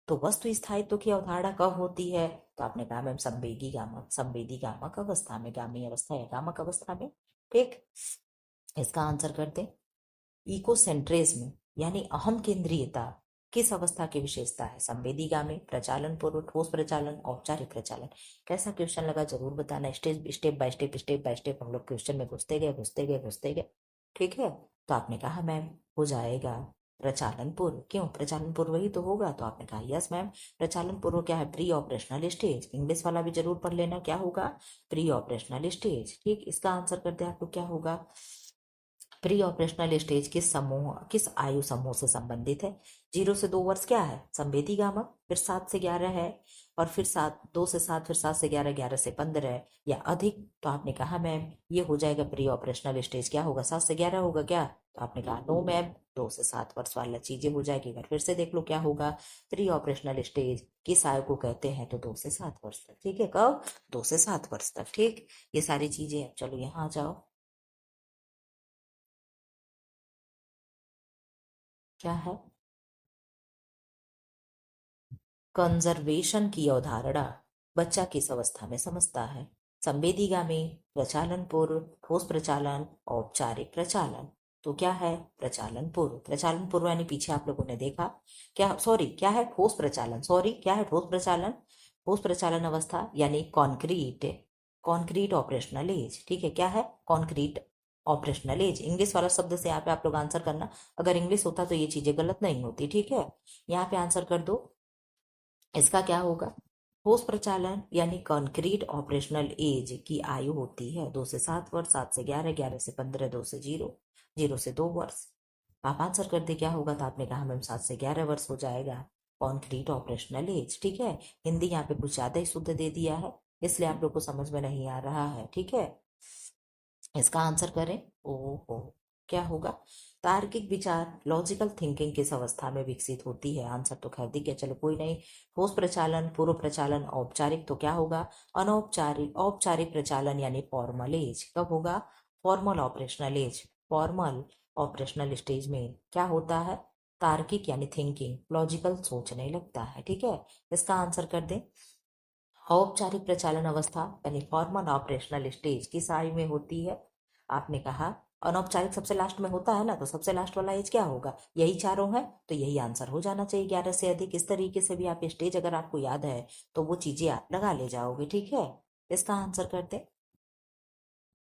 [SPEAKER 1] तो वस्तु स्थायित्व की अवधारणा कब होती है। तो आपने कहा मैम संवेदी गामक, संवेदी गामक अवस्था में, गामी अवस्था या गामक अवस्था में। ठीक, इसका आंसर करते। इकोसेंट्रिज्म यानी अहम केंद्रीयता किस अवस्था की विशेषता है। संवेदीगामी, प्रचालन पूर्व, ठोस प्रचालन, औपचारिक प्रचालन। कैसा क्वेश्चन लगा जरूर बताना। Step by step, step by step हम लोग क्वेश्चन में घुसते गए, घुसते गए, घुसते गए। ठीक है, तो आपने कहा मैम हो जाएगा प्रचालन पूर्व। क्यों, प्रचालन पूर्व ही तो होगा। तो आपने कहा यस मैम। प्रचालन पूर्व क्या है, प्री ऑपरेशनल स्टेज। इंग्लिश वाला भी जरूर पढ़ लेना, क्या होगा, प्री ऑपरेशनल स्टेज। ठीक, इसका आंसर करते हैं आपको, क्या होगा। प्री ऑपरेशनल स्टेज किस समूह, किस आयु समूह से संबंधित है। 0 से 2 वर्ष क्या है, संवेदी गामक, फिर 7 से 11 है, और फिर 2 से 7, फिर 7 से 11, 11 से 15 या अधिक। तो आपने कहा मैम ये हो जाएगा प्री ऑपरेशनल स्टेज, क्या होगा, 7 से 11 होगा क्या। तो आपने कहा नो मैम, 2 से 7 वर्ष वाला चीजें हो जाएगी। अगर फिर से देख लो क्या होगा, प्री ऑपरेशनल स्टेज किस आयु को कहते हैं, तो 2 से 7 वर्ष तक। ठीक है, कब, 2 से 7 वर्ष तक। ठीक, ये सारी चीजें। चलो यहाँ आ जाओ, क्या है। कंजर्वेशन की अवधारणा बच्चा किस अवस्था में समझता है? संवेदीगामी, प्रचालन पूर्व, ठोस प्रचालन, औपचारिक प्रचालन। तो क्या है? प्रचालन पूर्व। प्रचालन पूर्व यानी पीछे आप लोगों ने देखा क्या, सॉरी क्या है? ठोस प्रचालन, सॉरी क्या है? ठोस प्रचालन। ठोस प्रचालन अवस्था यानी कॉन्क्रीट, कॉन्क्रीट ऑपरेशनल एज। ठीक है, क्या है? Concrete operational as. इंग्लिश वाला शब्द से यहाँ पे आप लोग आंसर करना, अगर इंग्लिश होता तो ये चीजें गलत नहीं होती। ठीक है, यहाँ पे आंसर कर दो। इसका क्या होगा? ठोस प्रचालन यानी कंक्रीट ऑपरेशनल एज की आयु होती है 2 से 7 वर्ष, 7 से 11, 11 से 15, 2 से 0, 0 से 2 वर्ष। आप आंसर कर दे क्या होगा, तो आपने कहा मैम 7 से 11 वर्ष हो जाएगा कॉन्क्रीट ऑपरेशनल एज। ठीक है, हिंदी यहाँ पे कुछ ज्यादा ही शुद्ध दे दिया है, इसलिए आप लोग को समझ में नहीं आ रहा है। ठीक है, इसका आंसर करें। ओहो, क्या होगा? तार्किक विचार, लॉजिकल थिंकिंग किस अवस्था में विकसित होती है? आंसर तो खैर दिख गया, चलो कोई नहीं। ठोस प्रचालन, पूर्व प्रचालन, औपचारिक। तो क्या होगा? अनौपचारिक। औपचारिक प्रचालन यानी फॉर्मल एज कब होगा? Formal operational age. Formal operational stage में क्या होता है? तार्किक यानी थिंकिंग, लॉजिकल सोचने लगता है। ठीक है, इसका आंसर कर दें। औपचारिक प्रचालन अवस्था यानी फॉर्मल ऑपरेशनल स्टेज किस आयु में होती है? आपने कहा अनौपचारिक सबसे लास्ट में होता है ना, तो सबसे लास्ट वाला एज क्या होगा? यही चारों है, तो यही आंसर हो जाना चाहिए 11 से अधिक। इस तरीके से भी आप स्टेज अगर आपको याद है तो वो चीजें आप लगा ले जाओगे। ठीक है, इसका आंसर करते।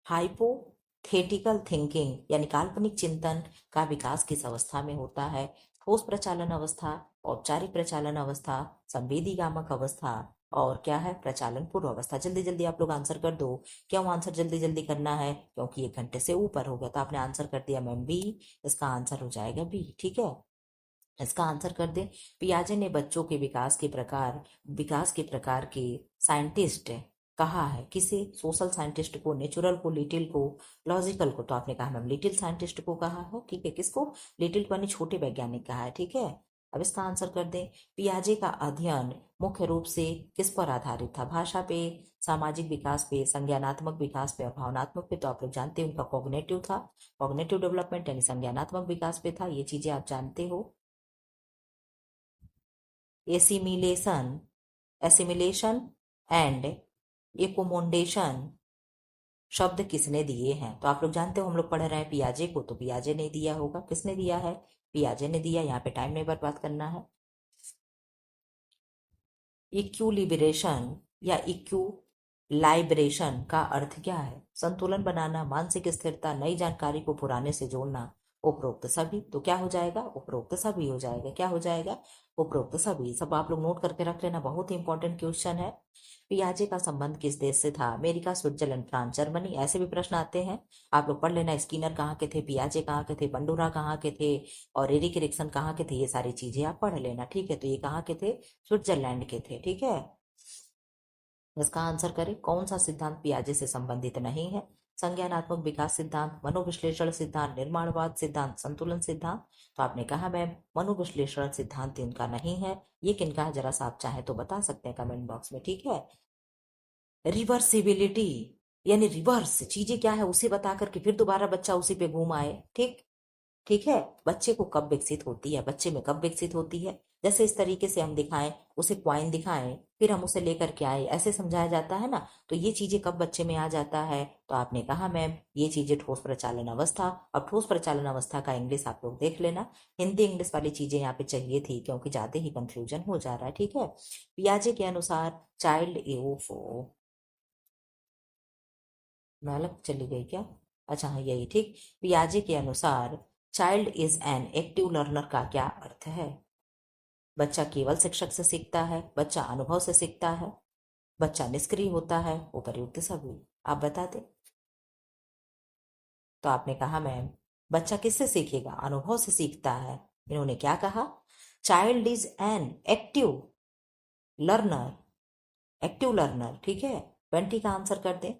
[SPEAKER 1] हाइपोथेटिकल थिंकिंग यानी काल्पनिक चिंतन का विकास किस अवस्था में होता है? ठोस प्रचालन अवस्था, औपचारिक प्रचालन अवस्था, संवेदीगामक अवस्था, और क्या है? प्रचालन पूर्व अवस्था। जल्दी जल्दी आप लोग आंसर कर दो। क्यों आंसर जल्दी जल्दी करना है? क्योंकि 1 घंटे से ऊपर हो गया, तो आपने आंसर कर दिया मैम बी। इसका आंसर हो जाएगा बी। ठीक है, इसका आंसर कर दे। पियाजे ने बच्चों के विकास के प्रकार के साइंटिस्ट कहा है किसे? सोशल साइंटिस्ट को, नेचुरल को, लिटिल को, लॉजिकल को। तो आपने कहा मैम लिटिल साइंटिस्ट को कहा है। ठीक है, किसको? लिटिल को यानी छोटे वैज्ञानिक कहा है। ठीक है, अब इसका आंसर कर दे। पियाजे का अध्ययन मुख्य रूप से किस पर आधारित था? भाषा पे, सामाजिक विकास पे, संज्ञानात्मक विकास पे और भावनात्मक पे। तो आप लोग जानते हो उनका कॉग्निटिव था, कॉग्निटिव डेवलपमेंट यानी संज्ञानात्मक विकास पे था। ये चीजें आप जानते हो। एसिमिलेशन, एसिमिलेशन एंड एकोमोडेशन शब्द किसने दिए हैं? तो आप लोग जानते हो हम लोग पढ़ रहे हैं पियाजे को, तो पियाजे ने दिया होगा। किसने दिया है? पियाजे ने दिया। यहाँ पे टाइम नहीं बर्बाद करना है। इक्विलिब्रेशन या इक्विलाइब्रेशन का अर्थ क्या है? संतुलन बनाना, मानसिक स्थिरता, नई जानकारी को पुराने से जोड़ना, उपरोक्त सभी। तो क्या हो जाएगा? उपरोक्त सभी हो जाएगा। क्या हो जाएगा? उपरोक्त सभी। सब आप लोग नोट करके रख लेना, बहुत ही इंपॉर्टेंट क्वेश्चन है। पियाजे का संबंध किस देश से था? America, Switzerland, France, Germany. ऐसे भी प्रश्न आते हैं, आप लोग पढ़ लेना। स्किनर कहाँ के थे, पियाजे कहाँ के थे, बंडूरा कहाँ के थे, और एरिक एरिक्सन कहाँ के थे, ये सारी चीजें आप पढ़ लेना। ठीक है, तो ये कहाँ के थे? स्विट्जरलैंड के थे। ठीक है, इसका आंसर करें। कौन सा सिद्धांत पियाजे से संबंधित नहीं है? संज्ञानात्मक विकास सिद्धांत, मनोविश्लेषण सिद्धांत, निर्माणवाद सिद्धांत, संतुलन सिद्धांत। तो आपने कहा मैम मनोविश्लेषण सिद्धांत इनका नहीं है। ये किनका है? जरा सा आप चाहे तो बता सकते हैं कमेंट बॉक्स में। ठीक है, रिवर्सिबिलिटी यानी रिवर्स चीजें क्या है उसे बता करके फिर दोबारा बच्चा उसी पे घूम आए। ठीक, ठीक है, बच्चे को कब विकसित होती है, बच्चे में कब विकसित होती है? जैसे इस तरीके से हम दिखाएं, उसे क्वाइन दिखाएं, फिर हम उसे लेकर के आए, ऐसे समझाया जाता है ना। तो ये चीजें कब बच्चे में आ जाता है? तो आपने कहा मैम ये चीजें ठोस प्रचालन अवस्था। अब ठोस प्रचालन अवस्था का इंग्लिश आप लोग देख लेना, हिंदी इंग्लिश वाली चीजें यहाँ पे चाहिए थी क्योंकि ज्यादा ही कंफ्यूजन हो जा रहा है। ठीक है, पियाजे के अनुसार चाइल्ड एओफो, मैं अलग चली गई क्या? अच्छा हाँ, यही ठीक। पियाजे के अनुसार child is an active learner का क्या अर्थ है? बच्चा केवल शिक्षक से सीखता है, बच्चा अनुभव से सीखता है, बच्चा निष्क्रिय होता है, उपर्युक्त सभी। आप बता दें। तो आपने कहा मैम बच्चा किससे सीखेगा? अनुभव से सीखता है। इन्होंने क्या कहा? Child is an learner active learner. ठीक है, 20 का आंसर कर दें।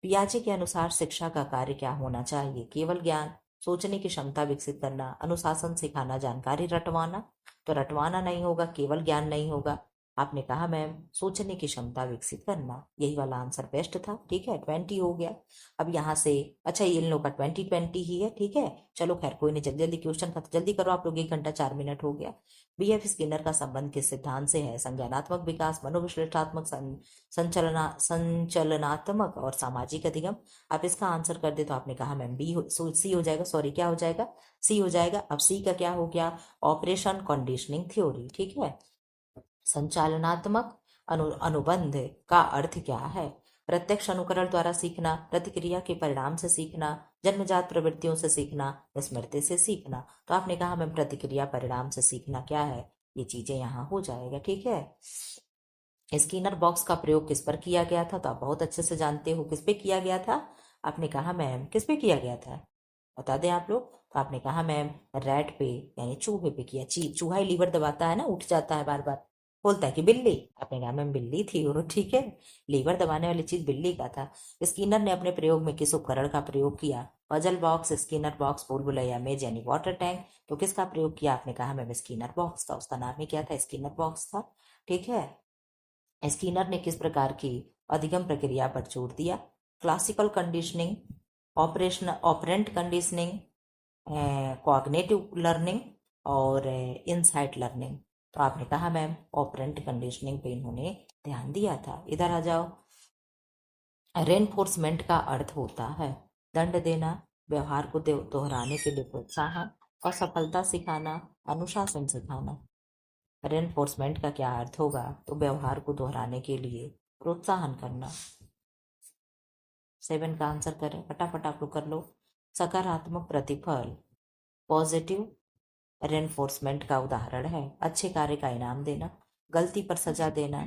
[SPEAKER 1] पियाजे के अनुसार शिक्षा का कार्य क्या होना चाहिए? केवल ज्ञान, सोचने की क्षमता विकसित करना, अनुशासन सिखाना, जानकारी रटवाना। तो रटवाना नहीं होगा, केवल ज्ञान नहीं होगा। आपने कहा मैम सोचने की क्षमता विकसित करना, यही वाला आंसर बेस्ट था। ठीक है, 20 हो गया। अब यहाँ से अच्छा ये इन लोग का 20-20 ही है। ठीक है, चलो खैर कोई नहीं, जल्दी जल्दी क्वेश्चन खत्म जल्दी करो आप लोग, 1 घंटा 4 मिनट हो गया। बीएफ स्किनर का संबंध किस सिद्धांत से है? संज्ञानात्मक विकास, मनोविश्लेषणात्मक, संचलनात्मक और सामाजिक अधिगम। आप इसका आंसर कर दे तो आपने कहा मैम सी हो जाएगा, सॉरी क्या हो जाएगा, सी हो जाएगा। अब सी का क्या हो गया? Operation conditioning theory. ठीक है, संचालनात्मक अनुबंध का अर्थ क्या है? प्रत्यक्ष अनुकरण द्वारा सीखना, प्रतिक्रिया के परिणाम से सीखना, जन्मजात प्रवृत्तियों से सीखना, स्मृति से सीखना। तो आपने कहा मैम प्रतिक्रिया परिणाम से सीखना क्या है, ये चीजें यहाँ हो जाएगा। ठीक है, स्किनर बॉक्स का प्रयोग किस पर किया गया था? तो आप बहुत अच्छे से जानते हो किस पे किया गया था। आपने कहा मैम किस पे किया गया था, बता दें आप लोग। तो आपने कहा मैम रैट पे यानी चूहे पे किया। चूहा ही लीवर दबाता है ना, उठ जाता है बार बार, बोलता है कि बिल्ली। आपने कहा मैम बिल्ली थी वो। ठीक है, लीवर दबाने वाली चीज बिल्ली का था। स्किनर ने अपने प्रयोग में किस उपकरण का प्रयोग किया? पजल बॉक्स, स्किनर बॉक्स, बुलबुलैया मेज यानी वाटर टैंक। तो किसका प्रयोग किया? आपने कहा मैम स्किनर बॉक्स का, उसका नाम ही क्या था? स्किनर बॉक्स था। ठीक है, स्किनर ने किस प्रकार की अधिगम प्रक्रिया पर जोर दिया? Classical conditioning, operation operant conditioning, cognitive learning और इनसाइट लर्निंग। तो आपने कहा मैम ऑपरेंट कंडीशनिंग पे इन्होंने ध्यान दिया था। इधर आ जाओ, रेनफोर्समेंट का अर्थ होता है दंड देना, व्यवहार को दोहराने के लिए प्रोत्साहन, असफलता सिखाना, अनुशासन सिखाना। रेनफोर्समेंट का क्या अर्थ होगा? तो व्यवहार को दोहराने के लिए प्रोत्साहन करना। 7 का आंसर करें, फटाफट आप लोग कर लो। सकारात्मक प्रतिफल, पॉजिटिव रेनफोर्समेंट का उदाहरण है। अच्छे कार्य का इनाम देना, गलती पर सजा देना,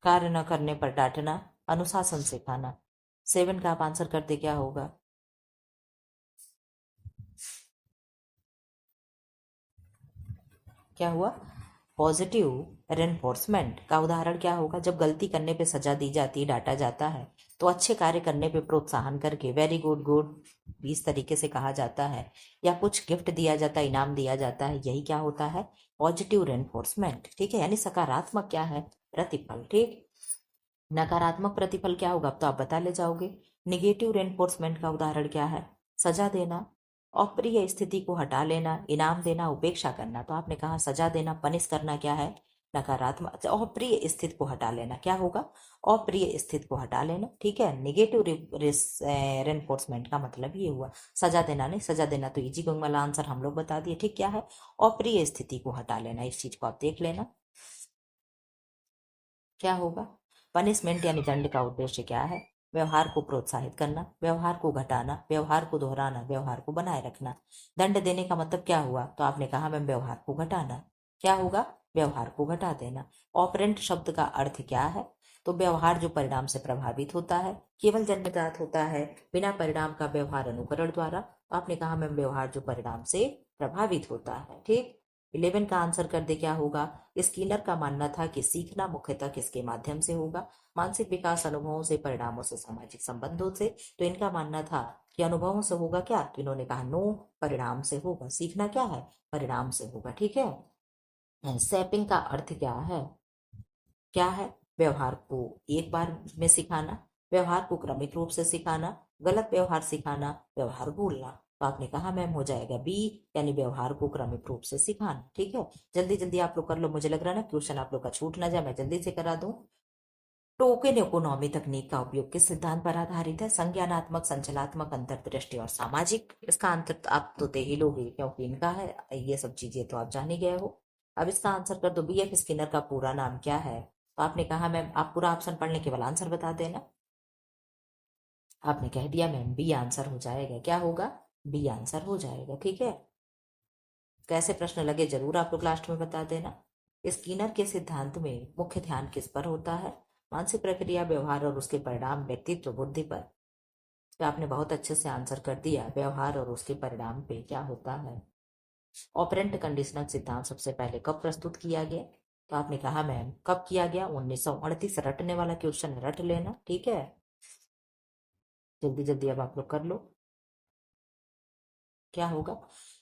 [SPEAKER 1] कार्य न करने पर डांटना, अनुशासन सिखाना। 7 का आप आंसर कर दे, क्या होगा? क्या हुआ? पॉजिटिव रेनफोर्समेंट का उदाहरण क्या होगा? जब गलती करने पे सजा दी जाती है, डांटा जाता है, तो अच्छे कार्य करने पे प्रोत्साहन करके वेरी गुड गुड इस तरीके से कहा जाता है, या कुछ गिफ्ट दिया जाता है, इनाम दिया जाता है, यही क्या होता है? Positive reinforcement. ठीक है, यानी सकारात्मक क्या है? प्रतिफल। ठीक, नकारात्मक प्रतिफल क्या होगा? अब तो आप बता ले जाओगे। निगेटिव रेनफोर्समेंट का उदाहरण क्या है? सजा देना, अप्रिय स्थिति को हटा लेना, इनाम देना, उपेक्षा करना। तो आपने कहा सजा देना, पनिश करना क्या है? नकारात्मक। अच्छा, अप्रिय स्थिति को हटा लेना क्या होगा? अप्रिय स्थिति को हटा लेना। ठीक है, निगेटिव रेनफोर्समेंट का मतलब ये हुआ, सजा देना नहीं, सजा देना तो इजी गोइंग वाला आंसर हम लोग बता दिए। ठीक, क्या है? अप्रिय स्थिति को हटा लेना, इस चीज को आप देख लेना क्या होगा। पनिशमेंट यानी दंड का उद्देश्य क्या है? व्यवहार को प्रोत्साहित करना, व्यवहार को घटाना, व्यवहार को दोहराना, व्यवहार को बनाए रखना। दंड देने का मतलब क्या हुआ? तो आपने कहा मैम व्यवहार को घटाना। क्या होगा? व्यवहार को घटा देना। ऑपरेंट शब्द का अर्थ क्या है? तो व्यवहार जो परिणाम से प्रभावित होता है, केवल जन्मजात होता है, बिना परिणाम का व्यवहार अनुकरण द्वारा। तो आपने कहा मैम व्यवहार जो परिणाम से प्रभावित होता है। ठीक, 11 का आंसर कर दे, क्या होगा? स्किनर का मानना था कि सीखना मुख्यतः किसके माध्यम से होगा? मानसिक विकास, अनुभवों से, परिणामों से, सामाजिक संबंधों से। तो इनका मानना था कि अनुभवों से होगा। क्या? तो इन्होंने कहा नो, परिणाम से होगा। सीखना क्या है? परिणाम से होगा। ठीक है, सैपिंग का अर्थ क्या है? क्या है? व्यवहार को एक बार में सिखाना, व्यवहार को क्रमिक रूप से सिखाना, गलत व्यवहार सिखाना, व्यवहार भूलना। तो आपने कहा मैम हो जाएगा बी, यानी व्यवहार को क्रमिक रूप से सिखाना। ठीक है, जल्दी जल्दी आप लोग कर लो, मुझे लग रहा है ना क्वेश्चन आप लोग का छूट ना जाए, मैं जल्दी से करा दूं। टोकन इकोनॉमी तकनीक का उपयोग किस सिद्धांत पर आधारित है? संज्ञानात्मक, संचलात्मक, अंतर्दृष्टि और सामाजिक। इसका आंसर आप तो दे ही लोगे क्योंकि इनका है, ये सब चीजें तो आप जान ही गए हो। अब इसका आंसर कर दो, बीएफ स्किनर का पूरा नाम क्या है? तो आपने कहा मैम आप पूरा ऑप्शन पढ़ने के बाद आंसर बता देना। आपने कह दिया मैम बी आंसर हो जाएगा। क्या होगा? बी आंसर हो जाएगा। ठीक है, कैसे प्रश्न लगे जरूर आप लोग लास्ट में बता देना। स्किनर के सिद्धांत में मुख्य ध्यान किस पर होता है? मानसिक प्रक्रिया, व्यवहार और उसके परिणाम, व्यक्तित्व, बुद्धि पर। तो आपने बहुत अच्छे से आंसर कर दिया, व्यवहार और उसके परिणाम पे क्या होता है। ऑपरेंट कंडीशनल सिद्धांत सबसे पहले कब प्रस्तुत किया गया? तो आपने कहा मैम कब किया गया? 1938। रटने वाला क्वेश्चन रट लेना। ठीक है, जल्दी जल्दी अब आप लोग कर लो, क्या होगा?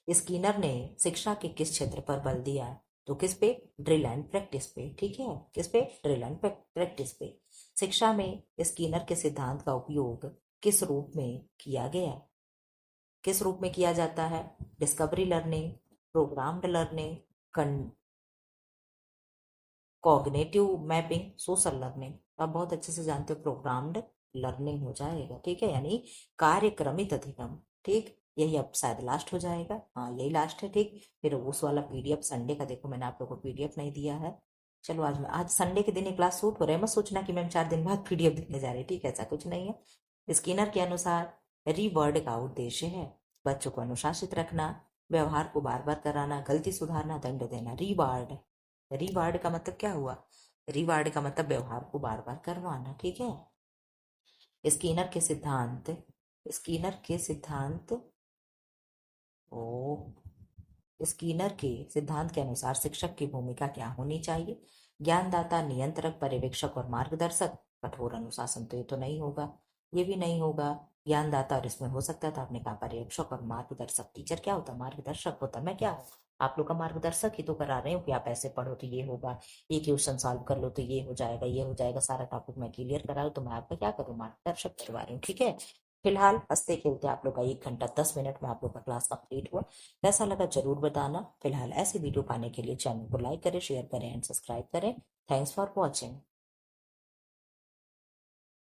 [SPEAKER 1] स्किनर ने शिक्षा के किस क्षेत्र पर बल दिया? तो किस पे? ड्रिल एंड प्रैक्टिस पे। ठीक है, किस पे? ड्रिल एंड प्रैक्टिस पे। शिक्षा में स्किनर के सिद्धांत का उपयोग किस रूप में किया गया? किस रूप में किया जाता है? Discovery learning, programmed learning, cognitive mapping, social learning. आप बहुत अच्छे से जानते हो प्रोग्राम्ड लर्निंग हो जाएगा। ठीक है, यानी कार्यक्रमित अधिगम। ठीक, यही अब शायद लास्ट हो जाएगा। हाँ, यही लास्ट है। ठीक, फिर उस वाला पीडीएफ संडे का देखो, मैंने आप लोगों को पीडीएफ नहीं दिया है। चलो, आज संडे के दिन ही क्लास शूट हो रहा है, मत सोचना कि मैम 4 दिन बाद पीडीएफ देने जा रही है। ठीक है, ऐसा कुछ नहीं है। स्किनर के अनुसार रीवर्ड का उद्देश्य है बच्चों को अनुशासित रखना, व्यवहार को बार बार कराना, गलती सुधारना, दंड देना। रीवार्ड, रिवार्ड का मतलब क्या हुआ? रिवार्ड का मतलब व्यवहार को बार बार करवाना। ठीक है। स्किनर के सिद्धांत, स्किनर के सिद्धांत ओ स्किनर के सिद्धांत के अनुसार शिक्षक की भूमिका क्या होनी चाहिए? ज्ञानदाता, नियंत्रक, पर्यवेक्षक और मार्गदर्शक। कठोर अनुशासन तो ये तो नहीं होगा, ये भी नहीं होगा। ज्ञानदाता और इसमें हो सकता था, आपने कहा पर्यवेक्षक और मार्गदर्शक। टीचर क्या होता? मार्गदर्शक होता। मैं क्या हूँ? आप लोग का मार्गदर्शक ही तो करा रहे हो कि आप ऐसे पढ़ो तो ये होगा, ये क्वेश्चन सॉल्व कर लो तो ये हो जाएगा, ये हो जाएगा। सारा टॉपिक मैं क्लियर करा रहा हूँ, तो मैं आपका क्या करूँ? मार्गदर्शक करवा रही हूँ। ठीक है। फिलहाल हंसते खेलते आप लोग का 1 घंटा 10 मिनट में आप लोग का क्लास कंप्लीट हुआ। कैसा लगा जरूर बताना। फिलहाल ऐसी वीडियो पाने के लिए चैनल को लाइक करें, शेयर करें एंड सब्सक्राइब करें। Thanks for watching.